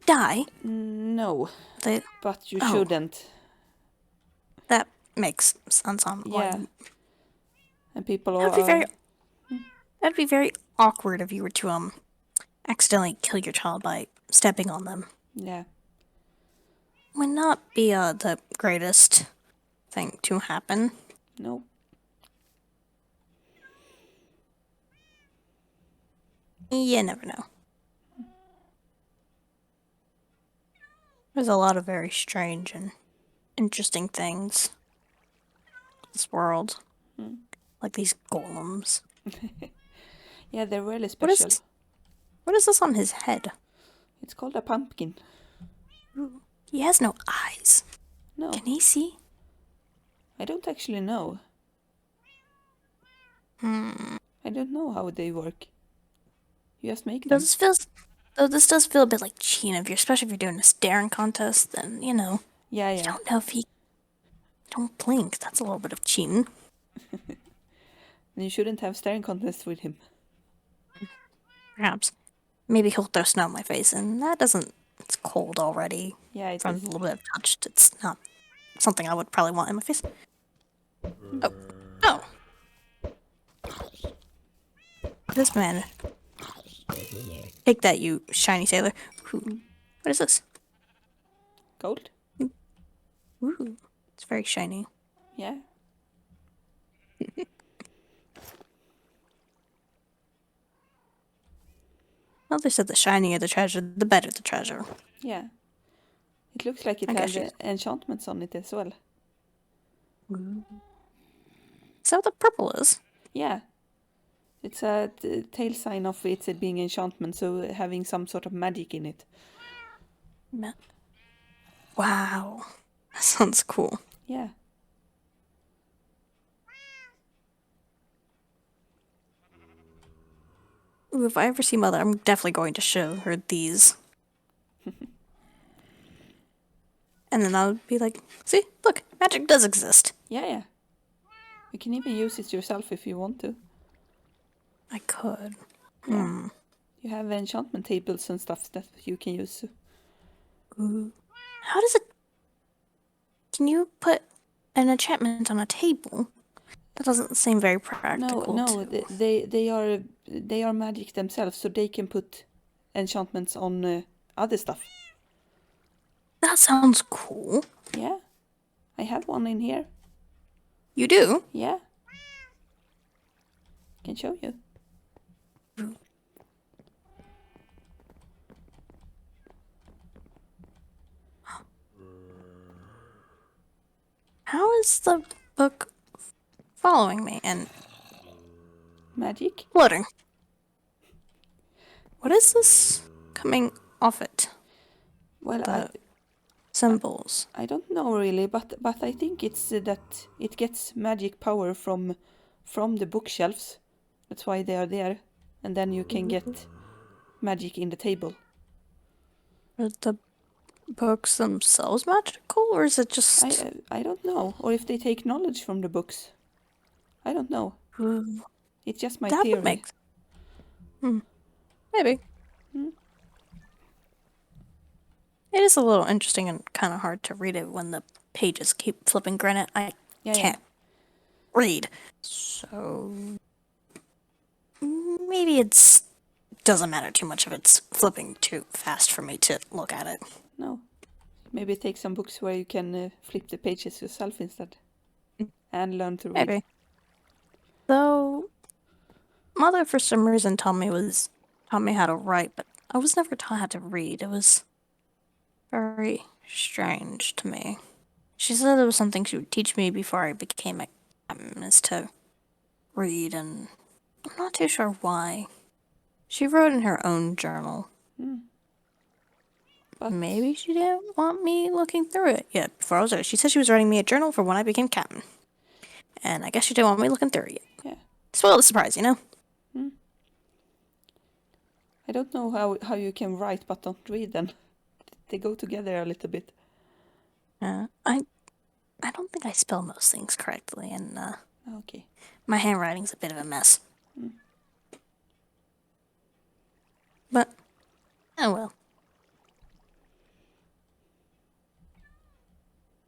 A: die?
B: No,
A: They,
B: but you
A: Oh.
B: shouldn't.
A: that makes sense on why
B: Yeah.
A: you-
B: And people
A: That'd be very awkward if you were to accidentally kill your child by stepping on them.
B: Yeah.
A: Would not be the greatest thing to happen.
B: No.
A: You never know. There's a lot of very strange and interesting things in this world. Like these golems.
B: Yeah, they're really
A: What is
B: special.
A: this? What is this on his head?
B: It's called a pumpkin.
A: He has no eyes.
B: No,
A: Can he see?
B: I don't actually know. I don't know how they work. You just make them.
A: Though this does feel a bit like cheating, especially if you're doing a staring contest, then, you know,
B: Yeah,
A: you
B: yeah.
A: don't know if he... Don't blink, that's a little bit of cheating.
B: And you shouldn't have staring contests with him.
A: Perhaps. Maybe he'll throw snow in my face, and that doesn't... It's cold already.
B: Yeah, it
A: From
B: is.
A: a little bit of touch, it's not something I would probably want in my face. Oh. Oh. This man. Take that, you shiny sailor. Ooh. What is this?
B: Gold?
A: Ooh. It's very shiny.
B: Yeah.
A: Well, they said the shinier the treasure, the better the treasure.
B: Yeah. It looks like it
A: I guess
B: has enchantments on it as well.
A: Is that what the purple is?
B: Yeah. It's a tail sign of it being enchantment, so having some sort of magic in it.
A: Wow. That sounds cool.
B: Yeah.
A: Ooh, if I ever see Mother, I'm definitely going to show her these. And then I'll be like, see, look, magic does exist.
B: Yeah. You can even use it yourself if you want to.
A: I could.
B: Yeah. You have enchantment tables and stuff that you can use.
A: Ooh. How does it... Can you put an enchantment on a table? That doesn't seem very practical.
B: No, they are magic themselves, so they can put enchantments on other stuff.
A: That sounds cool.
B: Yeah, I have one in here.
A: You do?
B: Yeah, can show you.
A: How is the book following me and
B: Magic?
A: floating? What is this coming off it?
B: Well,
A: The symbols.
B: I don't know really, but I think it's that it gets magic power from the bookshelves. That's why they are there, and then you can get magic in the table.
A: Are the books themselves magical, or is it just...
B: I don't know, or if they take knowledge from the books. I don't know.
A: Ooh,
B: It's just my
A: that
B: theory.
A: would make... Maybe. It is a little interesting and kind of hard to read it when the pages keep flipping. Granted, I can't read, so maybe it's doesn't matter too much if it's flipping too fast for me to look at it.
B: No. Maybe take some books where you can flip the pages yourself instead. And learn to read.
A: Maybe. Though, Mother for some reason taught me how to write, but I was never taught how to read. It was very strange to me. She said it was something she would teach me before I became a captain, is to read, and I'm not too sure why. She wrote in her own journal.
B: But
A: Maybe she didn't want me looking through it yet before I was there. She said she was writing me a journal for when I became captain. And I guess she didn't want me looking through it yet.
B: yeah.
A: Spoiled the surprise, you know?
B: I don't know how you can write but don't read then. They go together a little bit.
A: I don't think I spell most things correctly, and
B: Okay.
A: my handwriting's a bit of a mess. But, oh well.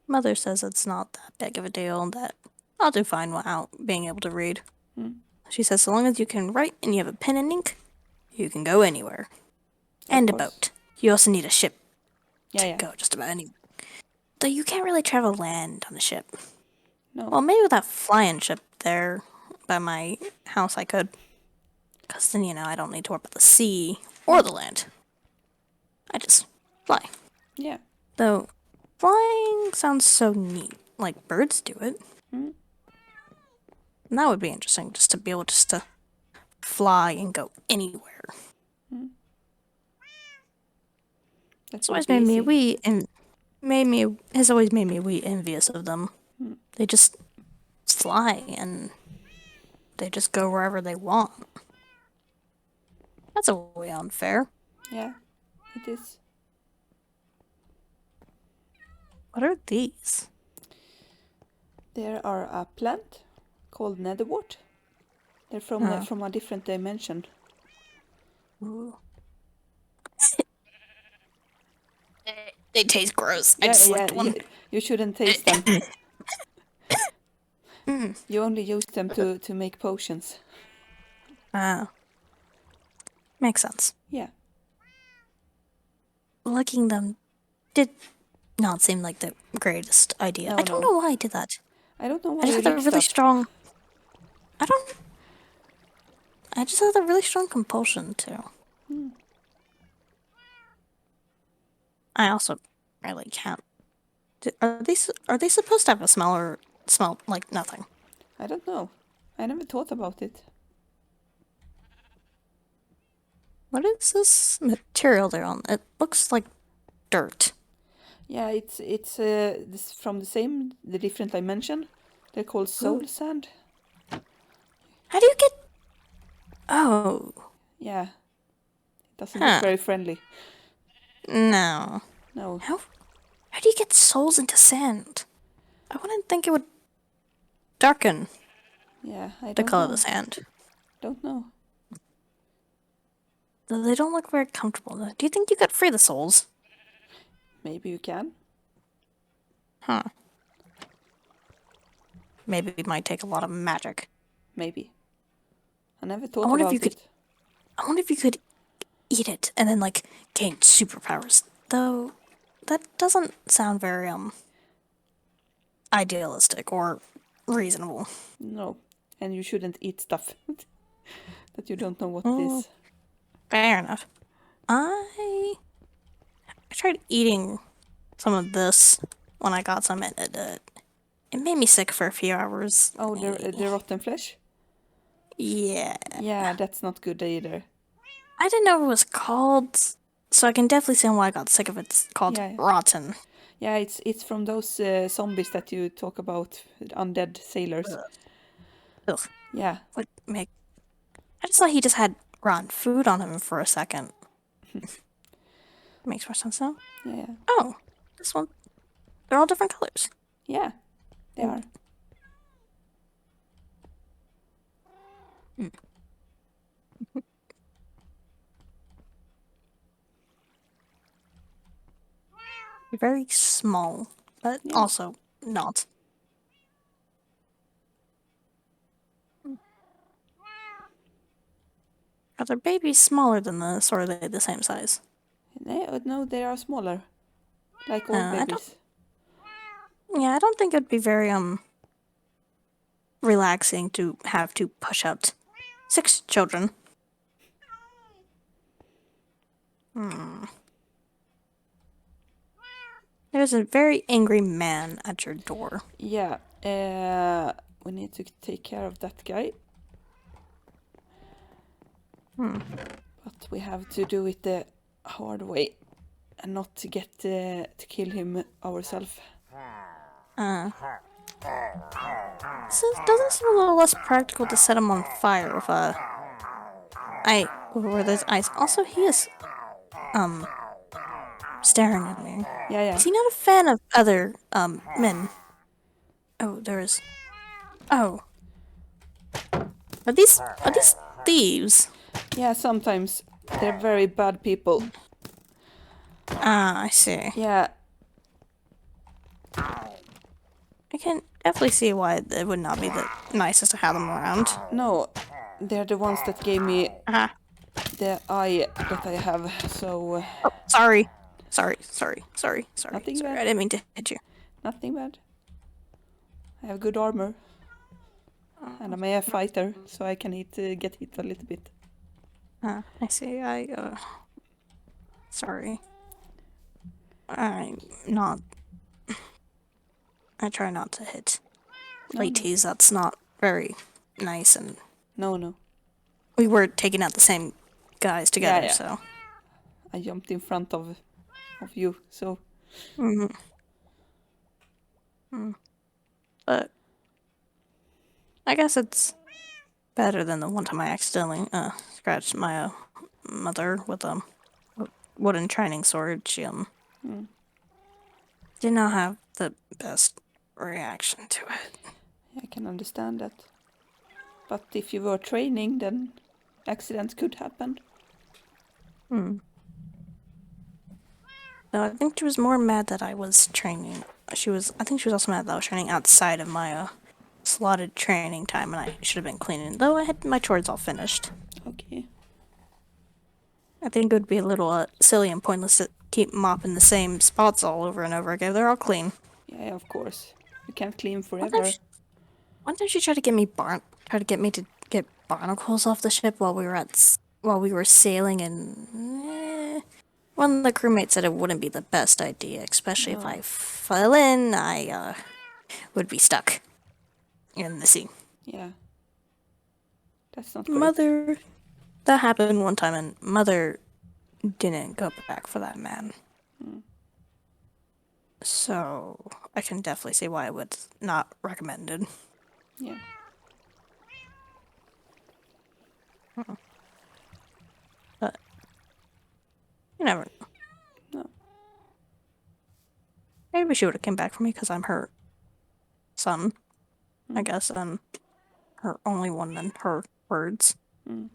A: Mother says it's not that big of a deal, and that I'll do fine without being able to read. She says so long as you can write and you have a pen and ink, you can go anywhere. And a boat. You also need a ship to go just about anywhere. Though you can't really travel land on a ship.
B: No.
A: Well, maybe with that flying ship there by my house I could. Because then, I don't need to worry about the sea or the land. I just fly.
B: Yeah.
A: Though, flying sounds so neat. Like birds do it. And that would be interesting, just to be able to fly and go anywhere. It's always made has always made me wee envious of them. They just fly and they just go wherever they want. That's a way unfair.
B: Yeah, it is.
A: What are these?
B: There are a plant called netherwort. They're from a different dimension.
A: Ooh. They taste gross. I just licked one.
B: You shouldn't taste them. You only use them to make potions.
A: Makes sense.
B: Yeah.
A: Licking them did not seem like the greatest idea. I don't know why I did that.
B: I don't know why
A: I just had a really strong... I just had a really strong compulsion to. I also really can't. Are they supposed to have a smell or smell like nothing?
B: I don't know. I never thought about it.
A: What is this material they're on? It looks like dirt.
B: Yeah, it's this from the different dimension. They're called soul
A: Ooh.
B: sand.
A: How do you get... Oh.
B: Yeah, it doesn't look
A: Huh.
B: very friendly.
A: No.
B: No.
A: How do you get souls into sand? I wouldn't think it would darken
B: Yeah, I
A: the
B: don't
A: color of
B: know.
A: the sand.
B: Don't know.
A: They don't look very comfortable. Do you think you could free the souls?
B: Maybe you can.
A: Huh. Maybe it might take a lot of magic.
B: Maybe. I never
A: I
B: thought
A: wonder if
B: about
A: you could...
B: it.
A: I wonder if you could eat it and then, like, gain superpowers. Though, that doesn't sound very, idealistic or reasonable.
B: No. And you shouldn't eat stuff that you don't know what it
A: Oh,
B: is.
A: fair enough. I tried eating some of this when I got some, and it made me sick for a few hours.
B: Oh, the rotten flesh?
A: Yeah.
B: Yeah, that's not good either.
A: I didn't know it was called, so I can definitely see why I got sick of it. It's called
B: Yeah.
A: rotten.
B: Yeah, it's from those zombies that you talk about, undead sailors.
A: Ugh.
B: Yeah.
A: What make? I just thought he just had rotten food on him for a second. Makes more sense now.
B: Yeah.
A: Oh, this one. They're all different colors.
B: Yeah, they are.
A: Very small, but
B: Yeah.
A: also not. Are their babies smaller than this, or are they the same size?
B: No, they are smaller, like all
A: I don't.
B: babies.
A: Yeah, I don't think it'd be very relaxing to have to push out 6 children. There's a very angry man at your door.
B: Yeah, we need to take care of that guy. But we have to do it the hard way and not to get to kill him ourselves.
A: So it doesn't seem a little less practical to set him on fire with where there's ice. Also, he is staring at me.
B: Yeah.
A: Is he not a fan of other men? Oh, there is. Oh, are these thieves?
B: Yeah, sometimes they're very bad people.
A: Ah, I see.
B: Yeah,
A: I can definitely see why it would not be the nicest to have them around.
B: no, they're the ones that gave me
A: Uh-huh.
B: the eye that I have, so
A: Oh, sorry. Sorry.
B: Nothing
A: Sorry,
B: bad.
A: I didn't mean to hit you.
B: nothing bad. I have good armor. And I'm a fighter, so I can get hit a little bit.
A: I see. Sorry. I'm not... I try not to hit ladies. That's not very nice, and
B: No.
A: we were taking out the same guys together,
B: Yeah.
A: so...
B: I jumped in front of you, so
A: But I guess it's better than the one time I accidentally scratched my mother with a wooden training sword. She did not have the best reaction to it.
B: I can understand that. But if you were training, then accidents could happen.
A: No, I think she was more mad that I was training. I think she was also mad that I was training outside of my slotted training time, and I should have been cleaning. Though I had my chores all finished.
B: Okay.
A: I think it would be a little silly and pointless to keep mopping the same spots all over and over again. They're all clean.
B: Yeah, of course. You can't clean forever.
A: One time she tried to get me to get barnacles off the ship while we were sailing, and one of the crewmates said it wouldn't be the best idea, especially if I fell in, I would be stuck in the sea.
B: Yeah. That's not great.
A: Mother, that happened one time, and Mother didn't go back for that man. So I can definitely see why it would not recommended.
B: Yeah.
A: But you never know.
B: No.
A: Maybe she would have came back for me because I'm her son, I guess, and her only one in her words.
B: Mm.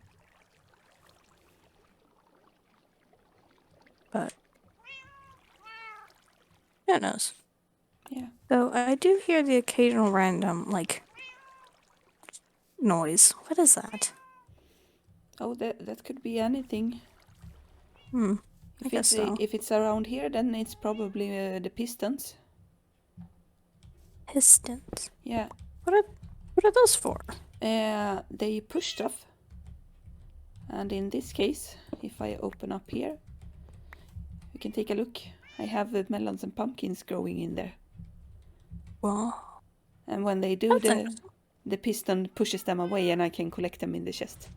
A: But who knows?
B: Yeah.
A: Though I do hear the occasional random, like, noise. What is that?
B: Oh, that could be anything.
A: I guess so.
B: If it's around here, then it's probably the pistons.
A: Pistons.
B: Yeah.
A: What are those for?
B: They push stuff. And in this case, if I open up here, you can take a look. I have melons and pumpkins growing in there.
A: Well,
B: And when they do,
A: that's interesting.
B: the piston pushes them away and I can collect them in the chest.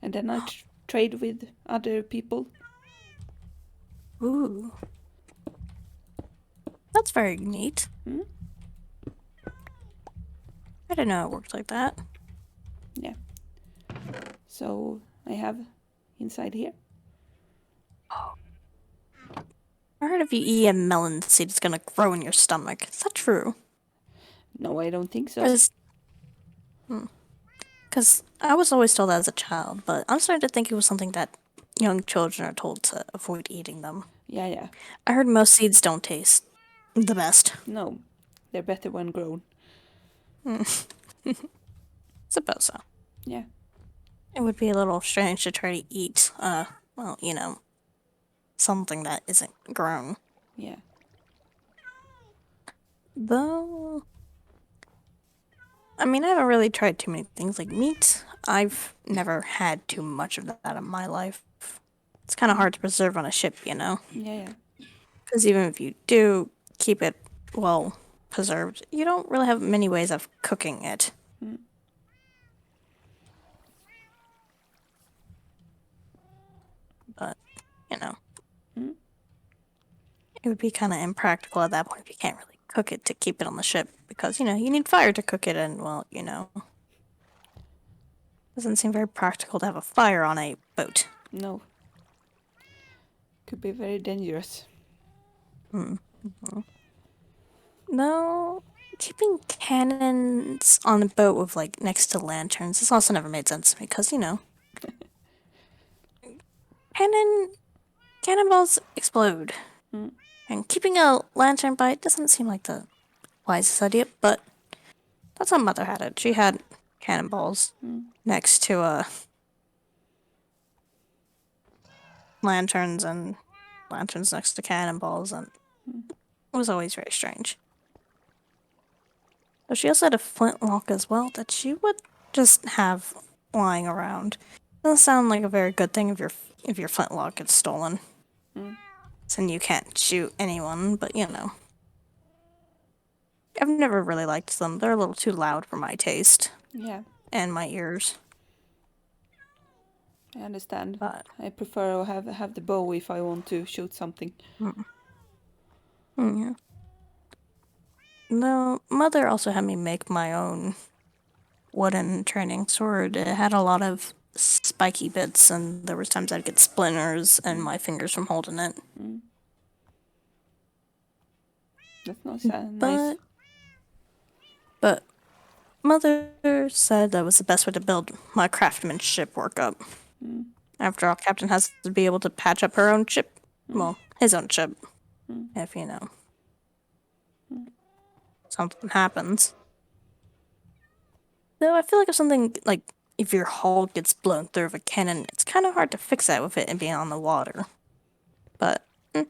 B: And then I trade with other people.
A: Ooh. That's very neat.
B: Mm?
A: I didn't know it worked like that.
B: Yeah. So I have inside here.
A: I heard if you eat a melon seed, it's gonna grow in your stomach. Is that true?
B: No, I don't think so.
A: Because I was always told that as a child, but I'm starting to think it was something that young children are told to avoid eating them.
B: Yeah, yeah.
A: I heard most seeds don't taste the best.
B: No, they're better when grown.
A: Suppose so.
B: Yeah.
A: It would be a little strange to try to eat, well, something that isn't grown.
B: Yeah.
A: Though, I mean, I haven't really tried too many things like meat. I've never had too much of that in my life. It's kind of hard to preserve on a ship,
B: Yeah, yeah.
A: Because even if you do keep it well preserved, you don't really have many ways of cooking it. But, it would be kind of impractical at that point if you can't really cook it to keep it on the ship. Because, you need fire to cook it, and, well, doesn't seem very practical to have a fire on a boat.
B: No. Could be very dangerous.
A: No, keeping cannons on a boat with, like, next to lanterns, this also never made sense to me, because, cannonballs explode. And keeping a lantern by it doesn't seem like the wisest idea, but that's how Mother had it. She had cannonballs next to lanterns, and lanterns next to cannonballs, and it was always very strange. So she also had a flintlock as well that she would just have lying around. Doesn't sound like a very good thing if your flintlock gets stolen. And you can't shoot anyone, but I've never really liked them. They're a little too loud for my taste
B: Yeah,
A: and my ears.
B: I understand.
A: But
B: I prefer to have the bow if I want to shoot something.
A: yeah. No, Mother also had me make my own wooden training sword. It had a lot of spiky bits, and there was times I'd get splinters in my fingers from holding it.
B: That's not nice.
A: But Mother said that was the best way to build my craftsmanship work up. After all, Captain has to be able to patch up her own ship. Well, his own ship. If, something happens. Though I feel like if your hull gets blown through with a cannon, it's kind of hard to fix that with it and being on the water. But I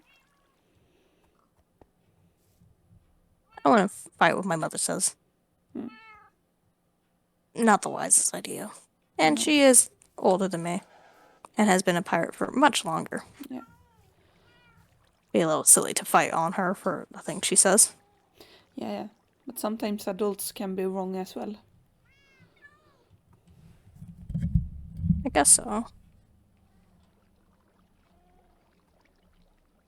A: want to fight what my mother says. Not the wisest idea. And she is older than me and has been a pirate for much longer.
B: Yeah.
A: Be a little silly to fight on her for the things she says.
B: Yeah, yeah. But sometimes adults can be wrong as well.
A: I guess so.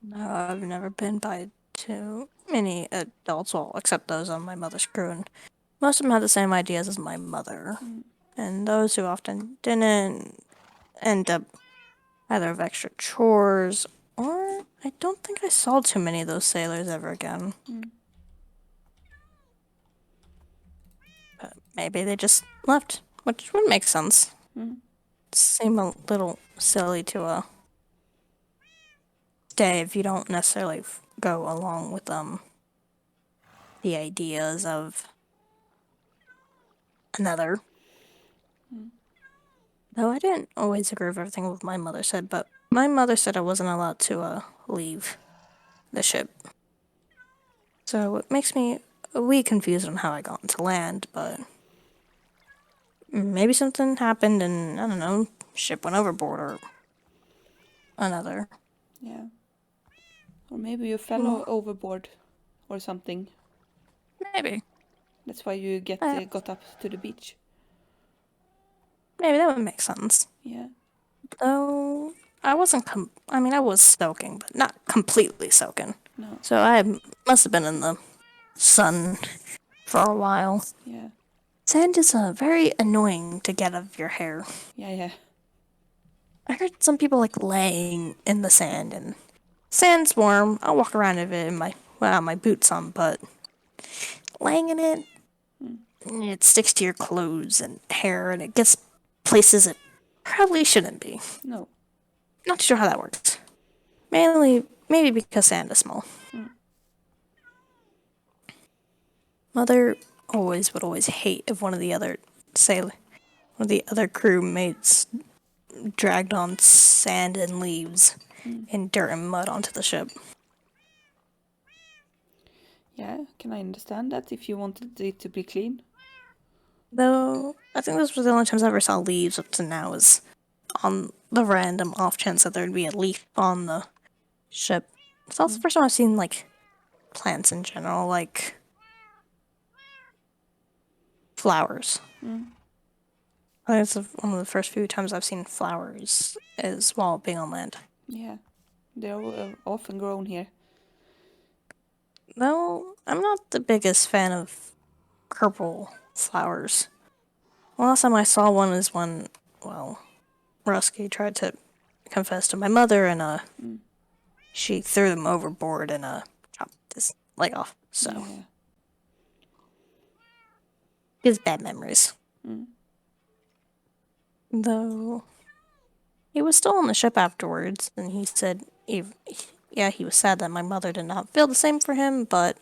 A: No, I've never been by too many adults, well, except those on my mother's crew, and most of them had the same ideas as my mother. And those who often didn't end up either of extra chores, or I don't think I saw too many of those sailors ever again. But maybe they just left, which would make sense. Seem a little silly to stay if you don't necessarily go along with the ideas of another. Though I didn't always agree with everything what my mother said, but my mother said I wasn't allowed to leave the ship. So it makes me a wee confused on how I got into land, but maybe something happened and, I don't know, ship went overboard or another.
B: Yeah. Or maybe you fell overboard or something.
A: Maybe.
B: That's why you got up to the beach.
A: Maybe that would make sense.
B: Yeah.
A: Though I wasn't I was soaking, but not completely soaking.
B: No.
A: So I must have been in the sun for a while.
B: Yeah.
A: Sand is very annoying to get out of your hair.
B: Yeah.
A: I heard some people like laying in the sand, and sand's warm. I'll walk around in it in my boots on, but laying in it, it sticks to your clothes and hair, and it gets places it probably shouldn't be.
B: No.
A: Not sure how that works. Maybe because sand is small. Mother would always hate if one of the other crewmates dragged on sand and leaves and dirt and mud onto the ship.
B: Yeah, can I understand that if you wanted it to be clean?
A: Though, I think those were the only times I ever saw leaves up to now, is on the random off chance that there'd be a leaf on the ship. It's also the first time I've seen, like, plants in general, like flowers. I think it's one of the first few times I've seen flowers is while being on land.
B: Yeah, they're often grown here.
A: Though, I'm not the biggest fan of purple flowers. The last time I saw one is when, well, Rusky tried to confess to my mother, and she threw them overboard and chopped his leg off. So
B: Yeah.
A: gives bad memories. Though he was still on the ship afterwards, and he said, he was sad that my mother did not feel the same for him, but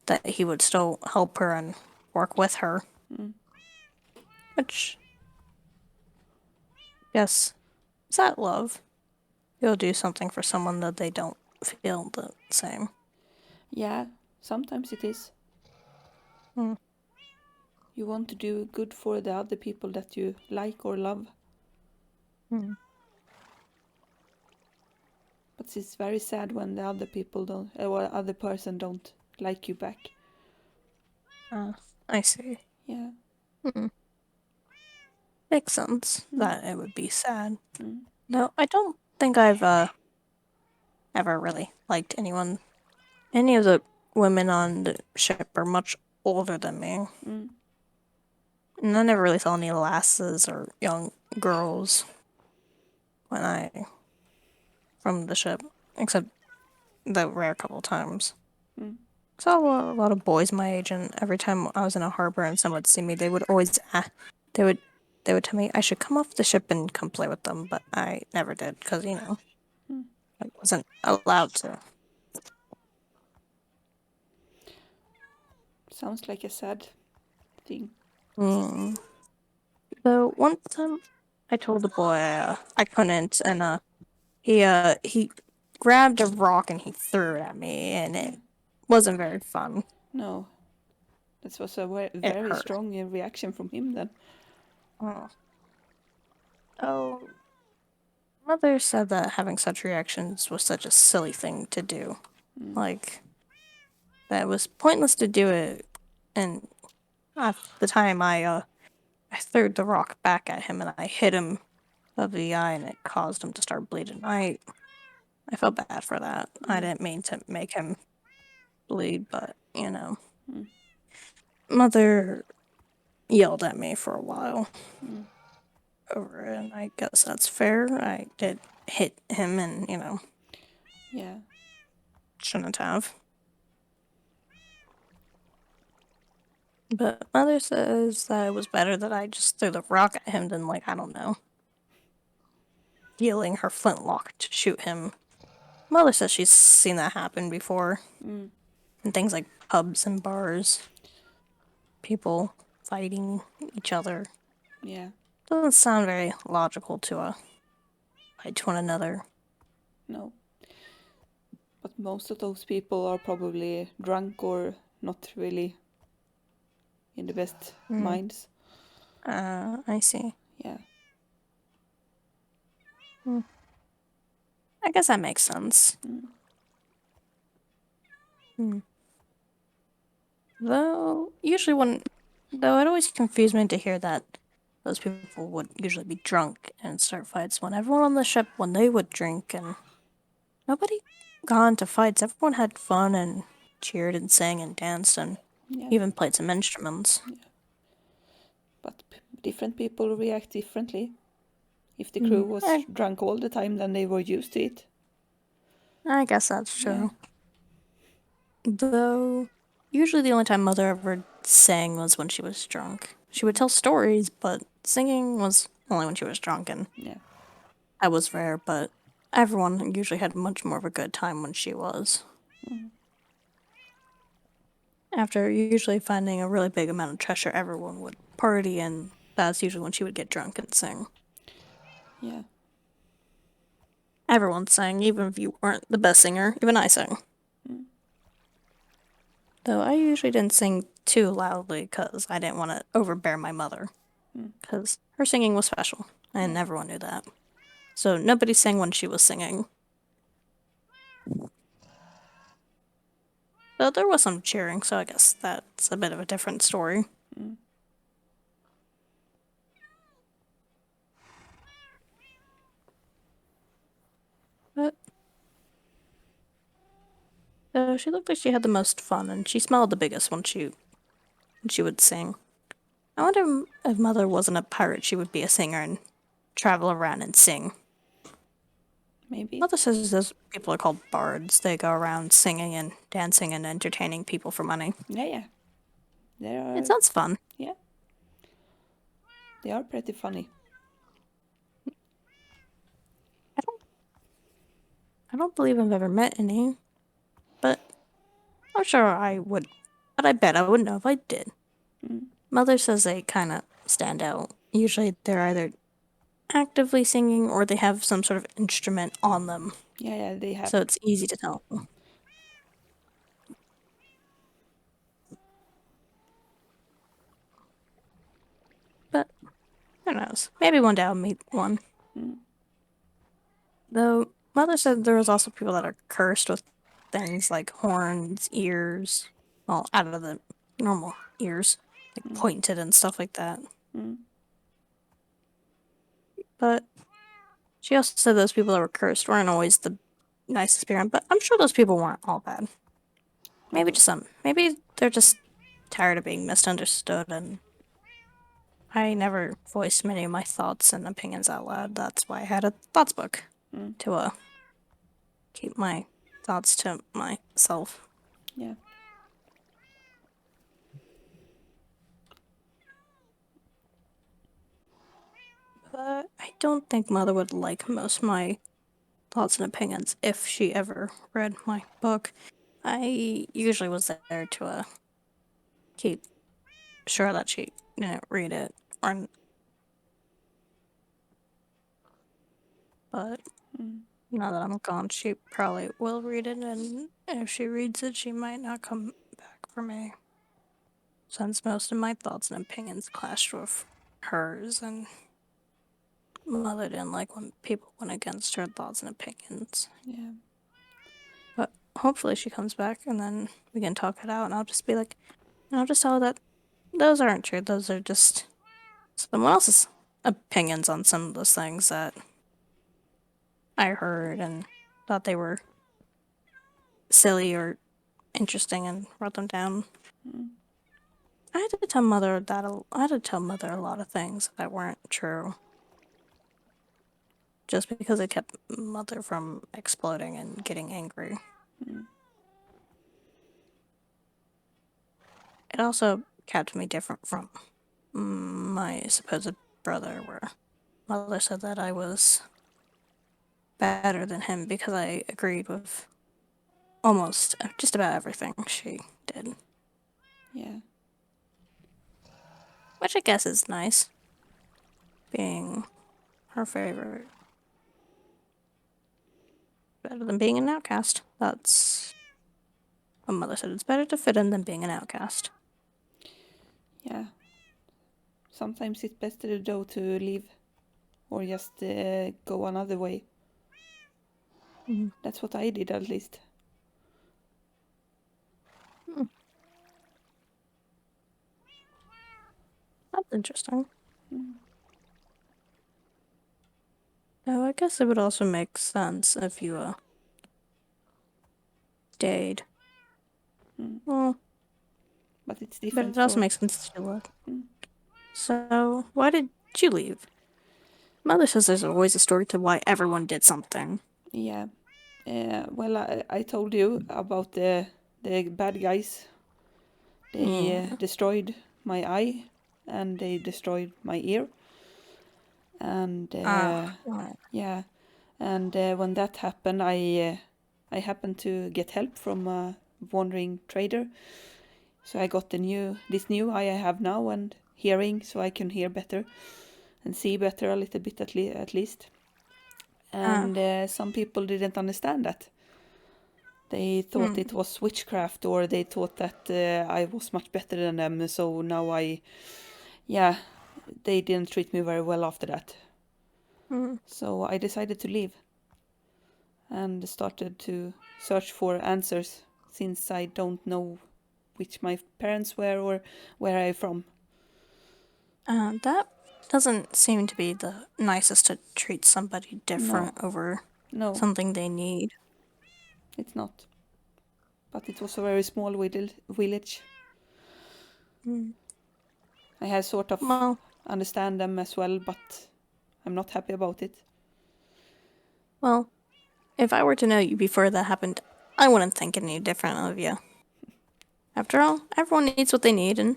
A: that he would still help her and work with her. Which, yes, is that love? You'll do something for someone that they don't feel the same.
B: Yeah, sometimes it is. You want to do good for the other people that you like or love. But it's very sad when the other people don't, or other person don't like you back.
A: I see.
B: Yeah.
A: Makes sense that it would be sad. No, I don't think I've ever really liked anyone. Any of the women on the ship are much older than me. And I never really saw any lasses or young girls from the ship, except the rare couple times. Saw a lot of boys my age, and every time I was in a harbor and someone would see me, they would always they would tell me I should come off the ship and come play with them, but I never did because I wasn't allowed to.
B: Sounds like a sad thing.
A: So one time, I told the boy I couldn't, and he grabbed a rock and he threw it at me, and it wasn't very fun.
B: No. That was a
A: It
B: very
A: hurt.
B: strong reaction from him then.
A: Oh, mother said that having such reactions was such a silly thing to do. Like, that it was pointless to do it and at the time I threw the rock back at him and I hit him of the eye and it caused him to start bleeding. I felt bad for that. I didn't mean to make him bleed, but Mother yelled at me for a while over it, and I guess that's fair. I did hit him and,
B: Yeah.
A: shouldn't have. But Mother says that it was better that I just threw the rock at him than, I don't know, stealing her flintlock to shoot him. Mother says she's seen that happen before.
B: Mm.
A: In things like pubs and bars. People fighting each other.
B: Yeah.
A: Doesn't sound very logical to fight to one another.
B: No. But most of those people are probably drunk or not really in the best minds.
A: I see.
B: Yeah.
A: I guess that makes sense. Though it always confused me to hear that those people would usually be drunk and start fights when everyone on the ship, when they would drink, and nobody got into fights. Everyone had fun and cheered and sang and danced and
B: Yeah.
A: even played some instruments.
B: But different people react differently. If the crew was drunk all the time, then they were used to it.
A: I guess that's true.
B: Yeah.
A: Though, usually the only time Mother ever sang was when she was drunk. She would tell stories, but singing was only when she was drunk, and
B: Yeah.
A: that was rare, but everyone usually had much more of a good time when she was. After usually finding a really big amount of treasure, everyone would party, and that's usually when she would get drunk and sing.
B: Yeah.
A: Everyone sang, even if you weren't the best singer. Even I sang. Though I usually didn't sing too loudly because I didn't want to overbear my mother. Because her singing was special, and everyone knew that. So nobody sang when she was singing. Though there was some cheering, so I guess that's a bit of a different story. But she looked like she had the most fun, and she smiled the biggest when she would sing. I wonder if Mother wasn't a pirate, she would be a singer and travel around and sing.
B: Maybe.
A: Mother says those people are called bards. They go around singing and dancing and entertaining people for money.
B: Yeah, yeah.
A: It sounds fun.
B: Yeah. They are pretty funny.
A: I don't believe I've ever met any, but I'm sure I would. But I bet I would know if I did. Mother says they kind of stand out. Usually they're either actively singing or they have some sort of instrument on them,
B: Yeah, yeah, they have.
A: so it's easy to tell. But who knows? Maybe one day I'll meet one. Though Mother said there was also people that are cursed with things like horns, ears, well, out of the normal ears, like pointed and stuff like that. But she also said those people that were cursed weren't always the nicest parent, but I'm sure those people weren't all bad. Maybe just some. Maybe they're just tired of being misunderstood, and I never voiced many of my thoughts and opinions out loud. That's why I had a thoughts book to keep my thoughts to myself.
B: Yeah.
A: But I don't think Mother would like most of my thoughts and opinions if she ever read my book. I usually was there to keep sure that she didn't read it, but now that I'm gone, she probably will read it, and if she reads it, she might not come back for me. Since most of my thoughts and opinions clashed with hers, and Mother didn't like when people went against her thoughts and opinions.
B: Yeah.
A: But hopefully she comes back, and then we can talk it out, and I'll just be like, And I'll just tell her that those aren't true. Those are just someone else's opinions on some of those things that I heard and thought they were silly or interesting and wrote them down.
B: Mm.
A: I had to tell mother that I had to tell mother a lot of things that weren't true, just because it kept mother from exploding and getting angry.
B: Mm.
A: It also kept me different from my supposed brother, where mother said that I was better than him because I agreed with almost just about everything she did,
B: Yeah.
A: which I guess is nice, being her favorite. Better than being an outcast. That's what mother said. It's better to fit in than being an outcast.
B: Yeah. Sometimes it's better though to leave or just go another way.
A: Mm.
B: That's what I did at least.
A: Mm. That's interesting.
B: Mm.
A: No, I guess it would also make sense if you stayed.
B: Mm.
A: Well,
B: But it's
A: but
B: different
A: it also
B: for.
A: makes sense to look.
B: Mm.
A: So, why did you leave? Mother says there's always a story to why everyone did something.
B: Yeah. Well, I told you about the bad guys. They
A: Yeah.
B: destroyed my eye and they destroyed my ear. And
A: Right.
B: yeah, and when that happened, I happened to get help from a wandering trader. So I got this new eye I have now and hearing, so I can hear better and see better a little bit at least. And some people didn't understand that. They thought it was witchcraft, or they thought that I was much better than them. So now yeah, they didn't treat me very well after that. So I decided to leave and started to search for answers since I don't know which my parents were or where I'm from.
A: That doesn't seem to be the nicest to treat somebody
B: No,
A: different over
B: no,
A: something they need.
B: it's not. But it was a very small village.
A: Mm.
B: I had sort of
A: Well,
B: understand them as well, but I'm not happy about it.
A: well, if I were to know you before that happened, I wouldn't think any different of you. After all, everyone needs what they need, and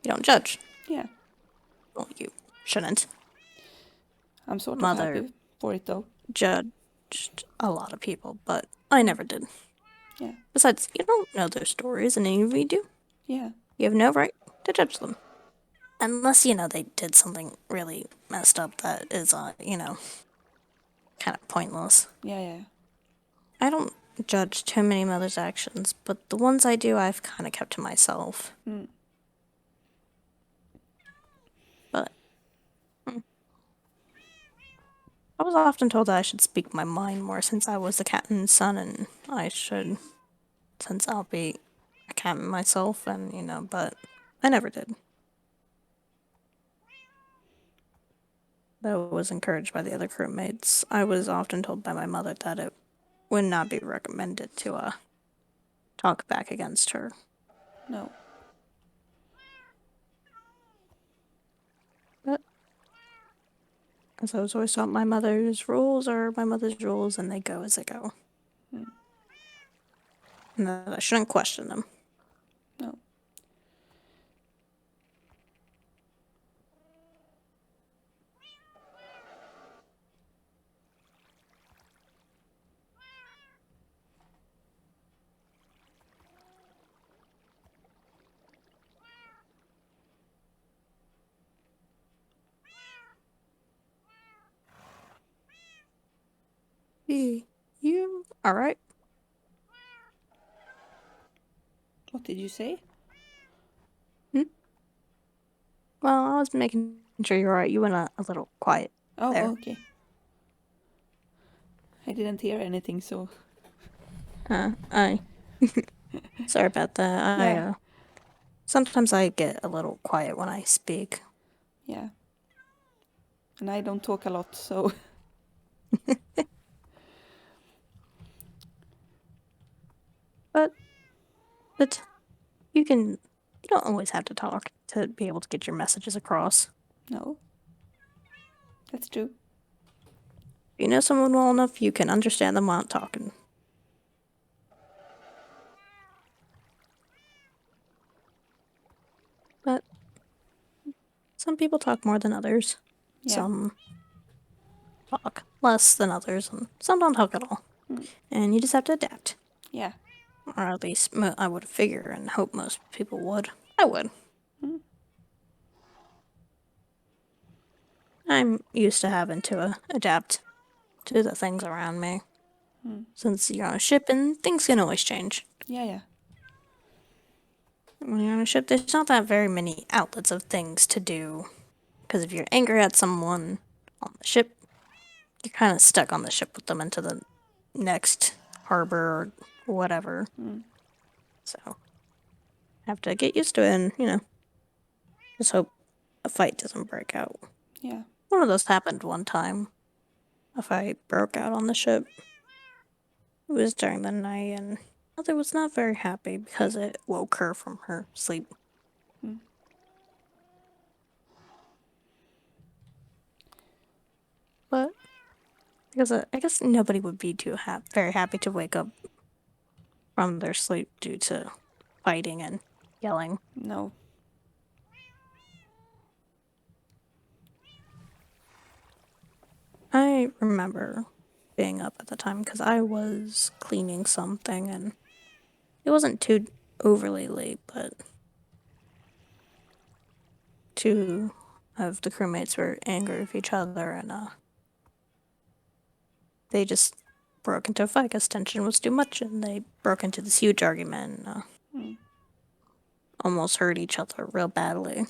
A: you don't judge.
B: Yeah,
A: Well, you shouldn't.
B: I'm sort of
A: Mother
B: happy for it though.
A: judged a lot of people, but I never did.
B: Yeah,
A: Besides, you don't know their stories, and any of you do.
B: yeah,
A: You have no right to judge them. Unless, they did something really messed up that is, kind of pointless.
B: yeah, yeah.
A: I don't judge too many mothers' actions, but the ones I do, I've kind of kept to myself.
B: Mm.
A: But I was often told that I should speak my mind more since I was the captain's son, and I should, since I'll be a captain myself, and, but I never did. Though I was encouraged by the other crewmates, I was often told by my mother that it would not be recommended to, talk back against her.
B: No,
A: But as I was always taught, my mother's rules are my mother's rules, and they go as they go. And that I shouldn't question them.
B: no.
A: You alright?
B: What did you say?
A: Hmm? Well, I was making sure you're alright. You went a little quiet
B: Oh,
A: there.
B: okay. I didn't hear anything, so
A: I. Sorry about that.
B: yeah.
A: Sometimes I get a little quiet when I speak.
B: Yeah. And I don't talk a lot, so
A: But but you don't always have to talk to be able to get your messages across.
B: no, that's true.
A: If you know someone well enough, you can understand them while talking. But some people talk more than others.
B: Yeah.
A: Some talk less than others, and some don't talk at all.
B: Mm.
A: And you just have to adapt.
B: Yeah.
A: Or at least I would figure and hope most people would. I would.
B: Mm.
A: I'm used to having to adapt to the things around me.
B: Mm.
A: Since you're on a ship and things can always change.
B: Yeah, yeah.
A: When you're on a ship, there's not that very many outlets of things to do. Because if you're angry at someone on the ship, you're kind of stuck on the ship with them into the next harbor or whatever.
B: Mm.
A: So, have to get used to it and, just hope a fight doesn't break out.
B: Yeah.
A: One of those happened one time. A fight broke out on the ship. It was during the night, and Mother was not very happy because it woke her from her sleep.
B: Mm.
A: But because I guess nobody would be very happy to wake up from their sleep due to fighting and yelling.
B: No.
A: I remember being up at the time because I was cleaning something and it wasn't too overly late, but two of the crewmates were angry with each other and they just broke into a fight because tension was too much and they broke into this huge argument and
B: Mm.
A: almost hurt each other real badly.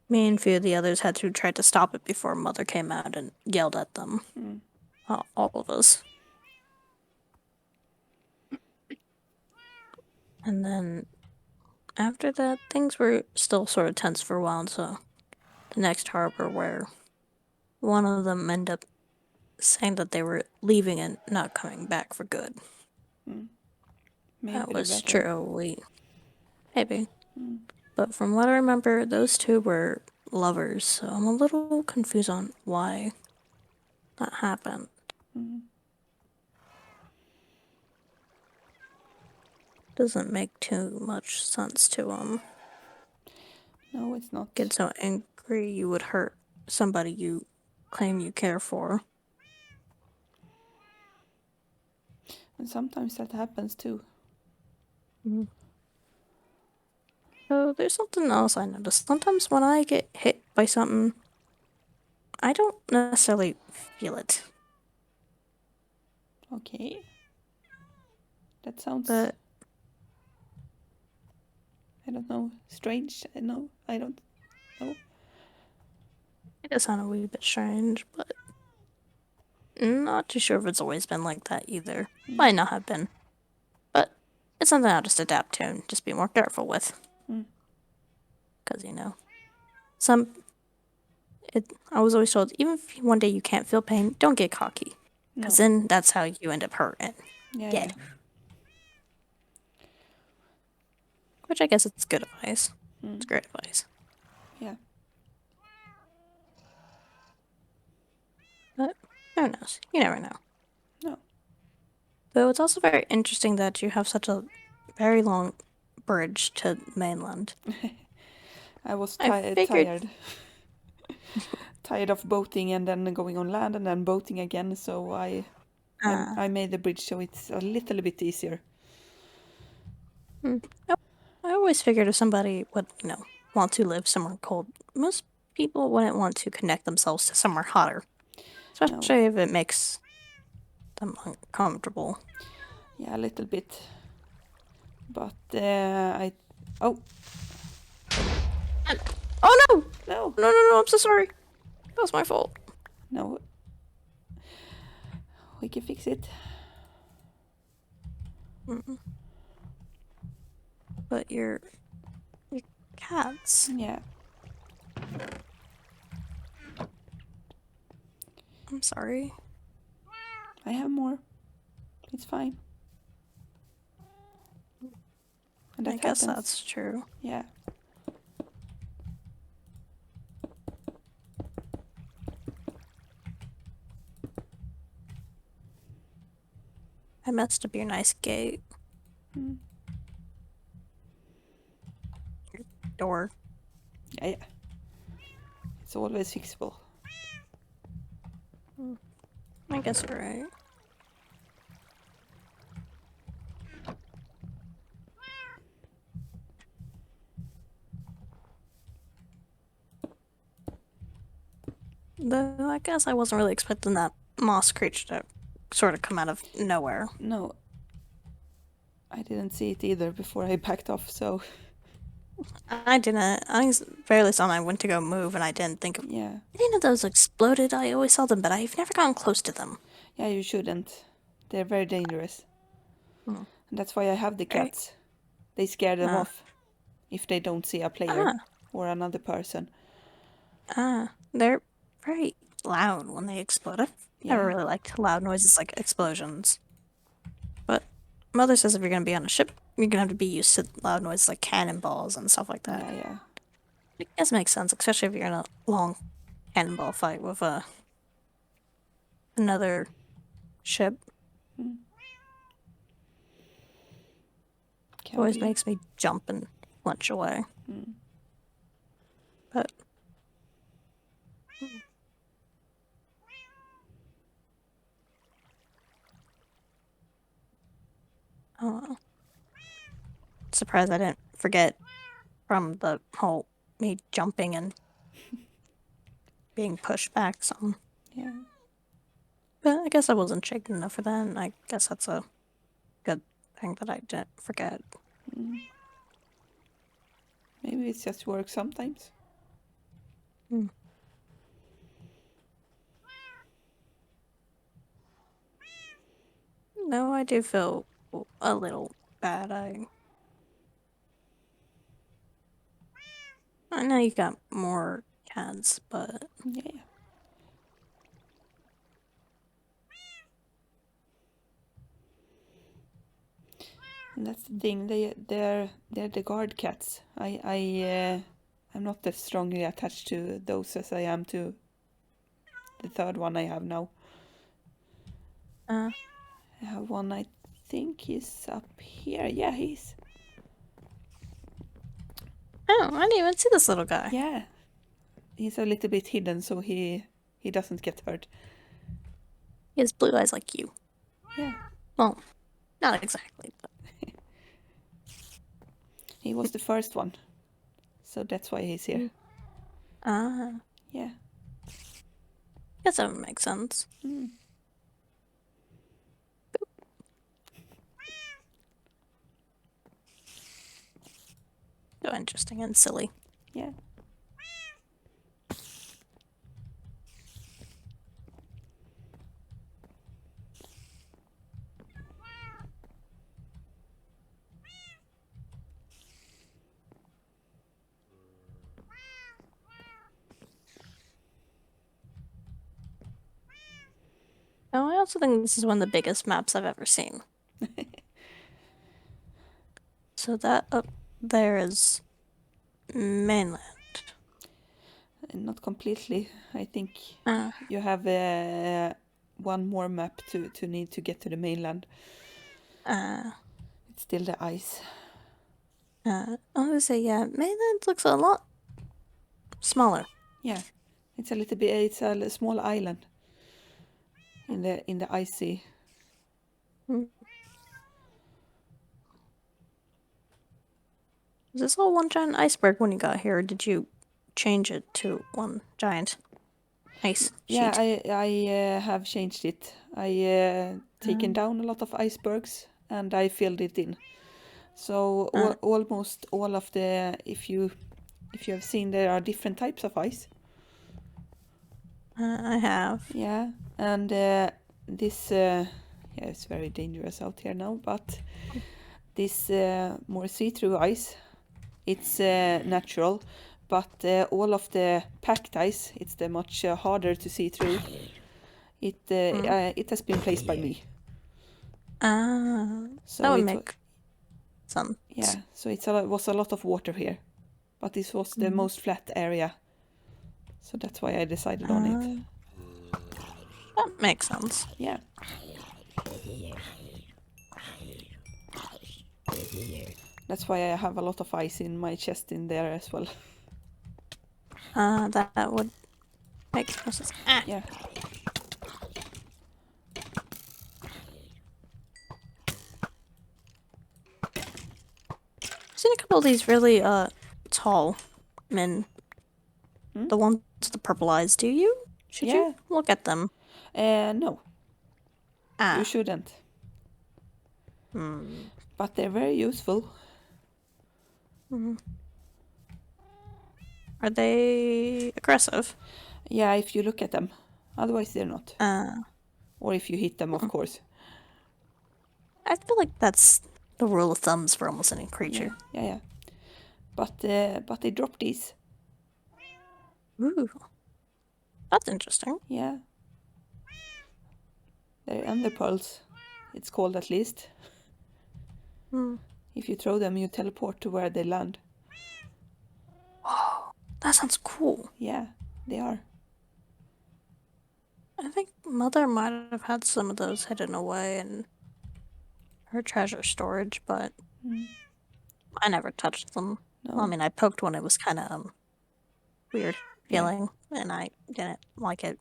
A: Me and a few of the others had to try to stop it before Mother came out and yelled at them.
B: Mm.
A: All of us. And then after that, things were still sort of tense for a while. So the next harbor, where one of them ended up saying that they were leaving and not coming back for good.
B: Mm. Maybe
A: That
B: the
A: was
B: better.
A: true. Maybe.
B: Mm.
A: But from what I remember, those two were lovers. So I'm a little confused on why that happened.
B: Mm.
A: Doesn't make too much sense to
B: No, it's not.
A: get so angry you would hurt somebody you claim you care for.
B: And sometimes that happens too.
A: Mm. So there's something else I noticed. Sometimes when I get hit by something, I don't necessarily feel it.
B: Okay. That sounds,
A: But
B: I don't know, strange. No, I don't know.
A: it does sound a wee bit strange, but not too sure if it's always been like that either.
B: Mm.
A: Might not have been. But it's something I'll just adapt to and just be more careful with.
B: Mm.
A: Because, some I was always told, even if one day you can't feel pain, don't get cocky.
B: No.
A: Because then that's how you end up hurt and
B: Yeah,
A: dead.
B: yeah.
A: Which I guess it's good advice.
B: Mm.
A: It's great advice.
B: Yeah.
A: But who knows? You never know.
B: No.
A: Though it's also very interesting that you have such a very long bridge to mainland.
B: I was
A: I figured
B: tired. Tired of boating and then going on land and then boating again, so I made the bridge so it's a little bit easier.
A: I always figured if somebody would, want to live somewhere cold, most people wouldn't want to connect themselves to somewhere hotter.
B: No.
A: Especially if it makes them uncomfortable.
B: Yeah, a little bit. But oh
A: Oh no!
B: no,
A: No, I'm so sorry. That was my fault.
B: no, we can fix it.
A: Mm-mm. But you're cats.
B: Yeah.
A: I'm sorry.
B: I have more. It's fine. And
A: I
B: that
A: guess
B: happens.
A: that's true.
B: Yeah.
A: I messed up your nice gate.
B: Mm.
A: Door.
B: Yeah. It's always fixable.
A: I guess you're right. Though I guess I wasn't really expecting that moss creature to sort of come out of nowhere.
B: No, I didn't see it either before I backed off, so
A: I didn't. I barely saw them. I went to go move, and I didn't think of.
B: yeah.
A: I didn't know those exploded. I always saw them, but I've never gotten close to them.
B: Yeah, you shouldn't. They're very dangerous.
A: Hmm.
B: And that's why I have the
A: Right?
B: cats. They scare them
A: Ah,
B: off if they don't see a player
A: ah,
B: or another person.
A: they're very loud when they explode. I've never
B: Yeah.
A: really liked loud noises like explosions. But Mother says if you're gonna be on a ship, you're gonna have to be used to loud noises like cannonballs and stuff like that.
B: Yeah, yeah.
A: I guess it makes sense, especially if you're in a long cannonball fight with another ship.
B: Mm.
A: It
B: Can
A: always
B: be.
A: makes me jump and flinch away.
B: Mm.
A: But oh, surprised I didn't forget from the whole me jumping and being pushed back some.
B: Yeah.
A: But I guess I wasn't shaken enough for that, and I guess that's a good thing that I didn't forget.
B: Mm. Maybe it just works sometimes.
A: Hmm. No, I do feel a little bad. I know you got more cats, but
B: Yeah. And that's the thing. They're the guard cats. I'm not as strongly attached to those as I am to the third one I have now.
A: uh,
B: I have one I think he's up here. Yeah, he's.
A: oh, I didn't even see this little guy.
B: Yeah. He's a little bit hidden so he doesn't get hurt.
A: He has blue eyes like you.
B: Yeah.
A: Well, not exactly, but
B: He was the first one. So that's why he's here.
A: ah,
B: Yeah.
A: guess that would make sense.
B: Mm.
A: So interesting and silly.
B: Yeah.
A: Oh, I also think this is one of the biggest maps I've ever seen. So that up there is mainland.
B: Not completely. I think
A: Uh,
B: you have one more map to need to get to the mainland. It's still the ice.
A: I was gonna say, yeah, mainland looks a lot smaller.
B: Yeah. It's a little bit. It's a small island in the icy.
A: Mm. Was this all one giant iceberg when you got here, or did you change it to one giant ice
B: Yeah,
A: sheet?
B: I have changed it. I taken down a lot of icebergs and I filled it in. So almost all of the if you have seen, there are different types of ice.
A: I have.
B: Yeah, and this yeah, it's very dangerous out here now, but this more see-through ice it's natural, but all of the packed ice, it's the much harder to see through. It has been placed by me.
A: Ah, that
B: So
A: would
B: it
A: make sense.
B: yeah, so was a lot of water here, but this was the
A: Mm.
B: most flat area, so that's why I decided on it.
A: Ah, that makes sense.
B: Yeah, that's why I have a lot of ice in my chest in there as well.
A: That would make more sense. Ah,
B: Yeah,
A: I've seen a couple of these really tall men.
B: hmm?
A: The ones with the purple eyes. Do you? Should you
B: Yeah.
A: look at them?
B: No, you
A: Ah.
B: shouldn't,
A: Hmm.
B: but they're very useful.
A: Hmm. Are they aggressive?
B: Yeah, if you look at them, otherwise they're not.
A: Uh,
B: Or if you hit them, of
A: hmm.
B: course.
A: I feel like that's the rule of thumbs for almost any
B: Yeah,
A: creature.
B: yeah, yeah. But they drop these.
A: Ooh, that's interesting.
B: Yeah, they're underpearls. It's called at least.
A: Hmm.
B: If you throw them, you teleport to where they land.
A: Oh, that sounds cool.
B: Yeah, they are.
A: I think Mother might have had some of those hidden away in her treasure storage, but
B: Mm,
A: I never touched them. Well, I
B: no.
A: mean, I poked one. It was kind of weird
B: Yeah.
A: feeling, and I didn't like it.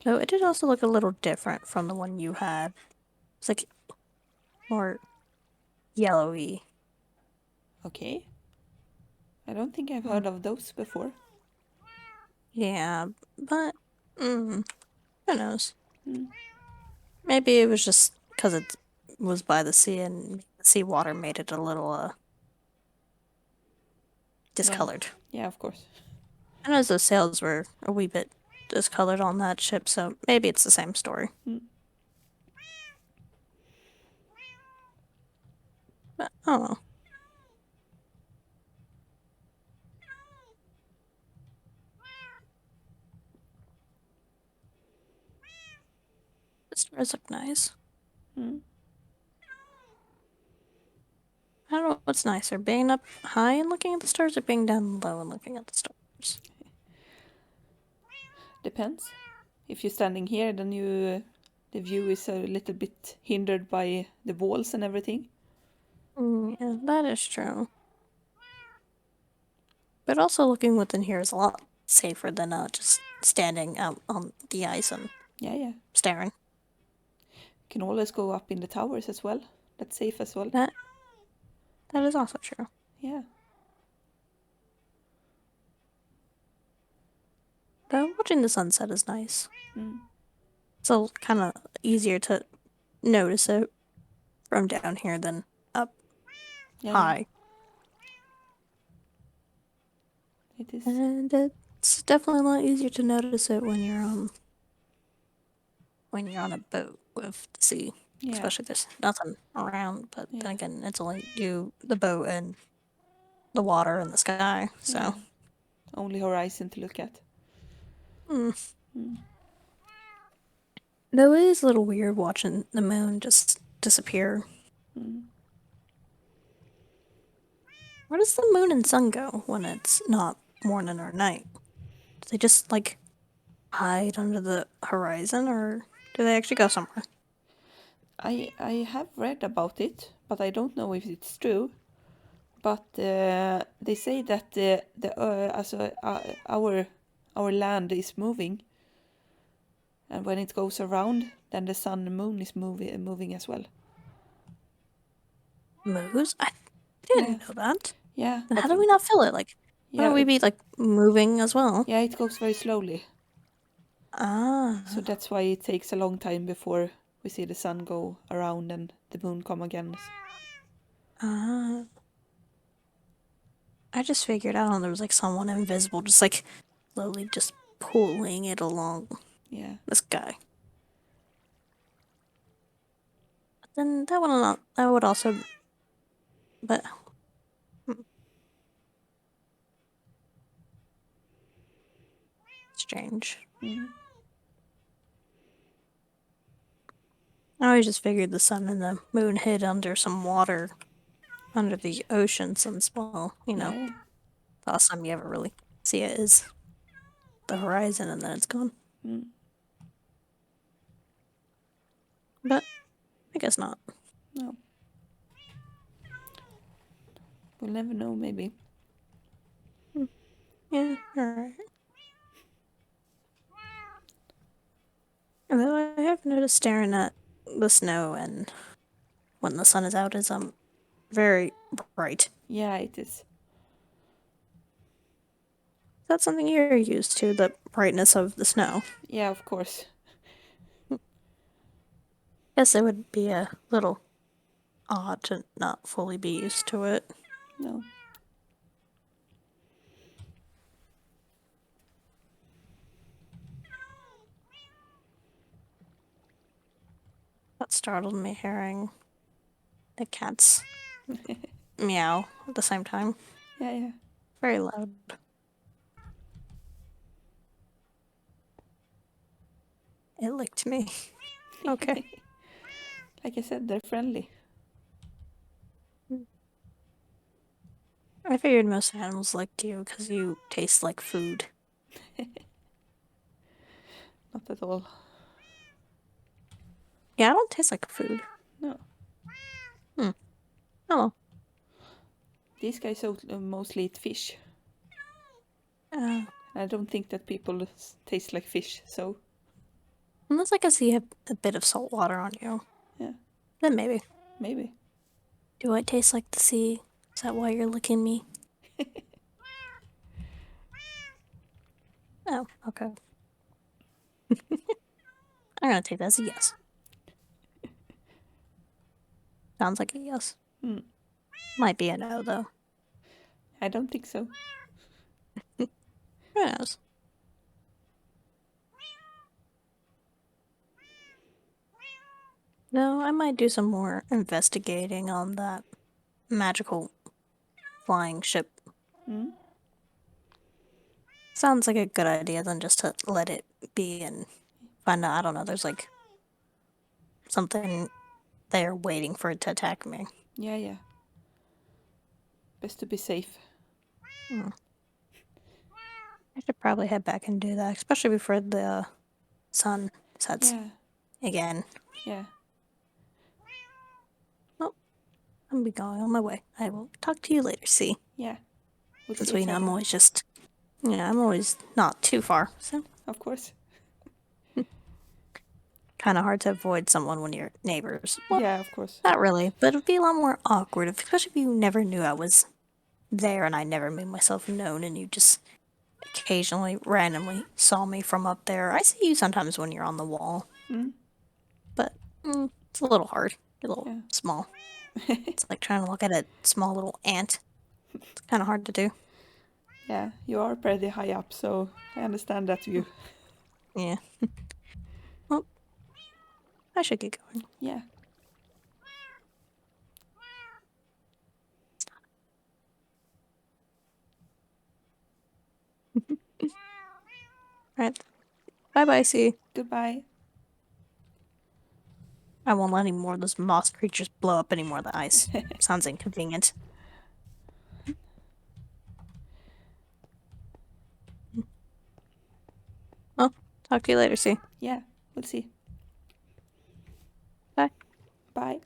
A: Though it did also look a little different from the one you had. It's like more yellowy.
B: Okay. I don't think I've
A: Hmm.
B: heard of those before.
A: Yeah, but who knows?
B: Mm,
A: Maybe it was just because it was by the sea and the seawater made it a little
B: yeah.
A: discolored.
B: Yeah, of course.
A: I know the sails were a wee bit discolored on that ship, so maybe it's the same story.
B: Mm,
A: But oh, the stars look nice.
B: mm.
A: I don't know what's nicer, being up high and looking at the stars or being down low and looking at the stars.
B: Depends. If you're standing here, then the view is a little bit hindered by the walls and everything.
A: Yeah, that is true. But also looking within here is a lot safer than just standing out on the ice and
B: Yeah, yeah.
A: staring.
B: Can always go up in the towers as well. That's safe as well.
A: That is also true.
B: Yeah.
A: Though watching the sunset is nice.
B: Mm.
A: So kind of easier to notice it from down here than up
B: Yeah, yeah.
A: high.
B: It is.
A: And it's definitely a lot easier to notice it when you're on a boat with the sea.
B: Yeah.
A: Especially there's nothing around, but
B: Yeah.
A: then again, it's only you, the boat, and the water and the sky. So,
B: Yeah. Only horizon to look at.
A: mm.
B: Mm.
A: Though it is a little weird watching the moon just disappear.
B: Mm.
A: Where does the moon and sun go when it's not morning or night? Do they just like hide under the horizon, or do they actually go somewhere?
B: I have read about it, but I don't know if it's true. But they say that our land is moving, and when it goes around, then the sun and moon is moving as well.
A: Moves? I
B: Yeah,
A: didn't know that.
B: yeah,
A: Then how
B: but
A: do we not feel it? Like, why don't
B: yeah,
A: we be like moving as well?
B: yeah, it goes very slowly. So
A: Ah,
B: that's why it takes a long time before we see the sun go around and the moon come again.
A: ah. I just figured out there was like someone invisible just like slowly just pulling it along
B: Yeah,
A: the sky. But then that would not, that would also But strange.
B: Mm.
A: I always just figured the sun and the moon hid under some water, under the ocean, since, well,
B: Yeah, yeah.
A: the last time you ever really see it is the horizon and then it's gone.
B: Mm.
A: But I guess not.
B: No. We'll never know, maybe.
A: Yeah, alright. Although I have noticed staring at the snow and when the sun is out is very bright.
B: Yeah, it is.
A: That's something you're used to, the brightness of the snow.
B: Yeah, of course.
A: Guess it would be a little odd to not fully be used to it.
B: No.
A: That startled me hearing the cats meow at the same time.
B: Yeah, yeah.
A: Very loud. It licked me. Okay.
B: Like I said, they're friendly.
A: I figured most animals liked you because you taste like food.
B: Not at all.
A: Yeah, I don't taste like food.
B: No.
A: Oh,
B: These guys mostly eat fish.
A: uh,
B: I don't think that people taste like fish, so
A: unless I can see a bit of salt water on you,
B: yeah,
A: then maybe.
B: maybe.
A: Do I taste like the sea? Is that why you're licking me? Oh, okay. I'm gonna take that as a yes. Sounds like a yes.
B: Hmm.
A: Might be a no, though.
B: I don't think so.
A: Who knows? No, I might do some more investigating on that magical flying ship.
B: Hmm?
A: Sounds like a good idea than just to let it be and find out, I don't know, there's like something there waiting for it to attack me.
B: Yeah, yeah. Best to be safe.
A: Hmm. I should probably head back and do that, especially before the sun sets
B: Yeah,
A: again.
B: yeah.
A: Well, I'll be going on my way. I will talk to you later, see?
B: Yeah. We'll
A: Since
B: see each
A: I'm
B: other.
A: always just, I'm always not too far, so
B: Of course.
A: kind of hard to avoid someone when you're neighbors. Well,
B: Yeah, of course.
A: not really, but it'd be a lot more awkward, especially if you never knew I was there and I never made myself known and you just occasionally randomly saw me from up there. I see you sometimes when you're on the wall,
B: Hmm?
A: but it's a little hard, a little
B: Yeah.
A: small. It's like trying to look at a small little ant. It's kind of hard to do.
B: Yeah, you are pretty high up, so I understand that view.
A: Yeah. Well, I should get going.
B: Yeah.
A: All right. Bye bye, see.
B: Goodbye.
A: I won't let any more of those moss creatures blow up any more of the ice. Sounds inconvenient. Well, talk to you later, see.
B: Yeah, we'll see.
A: Bye.
B: Bye.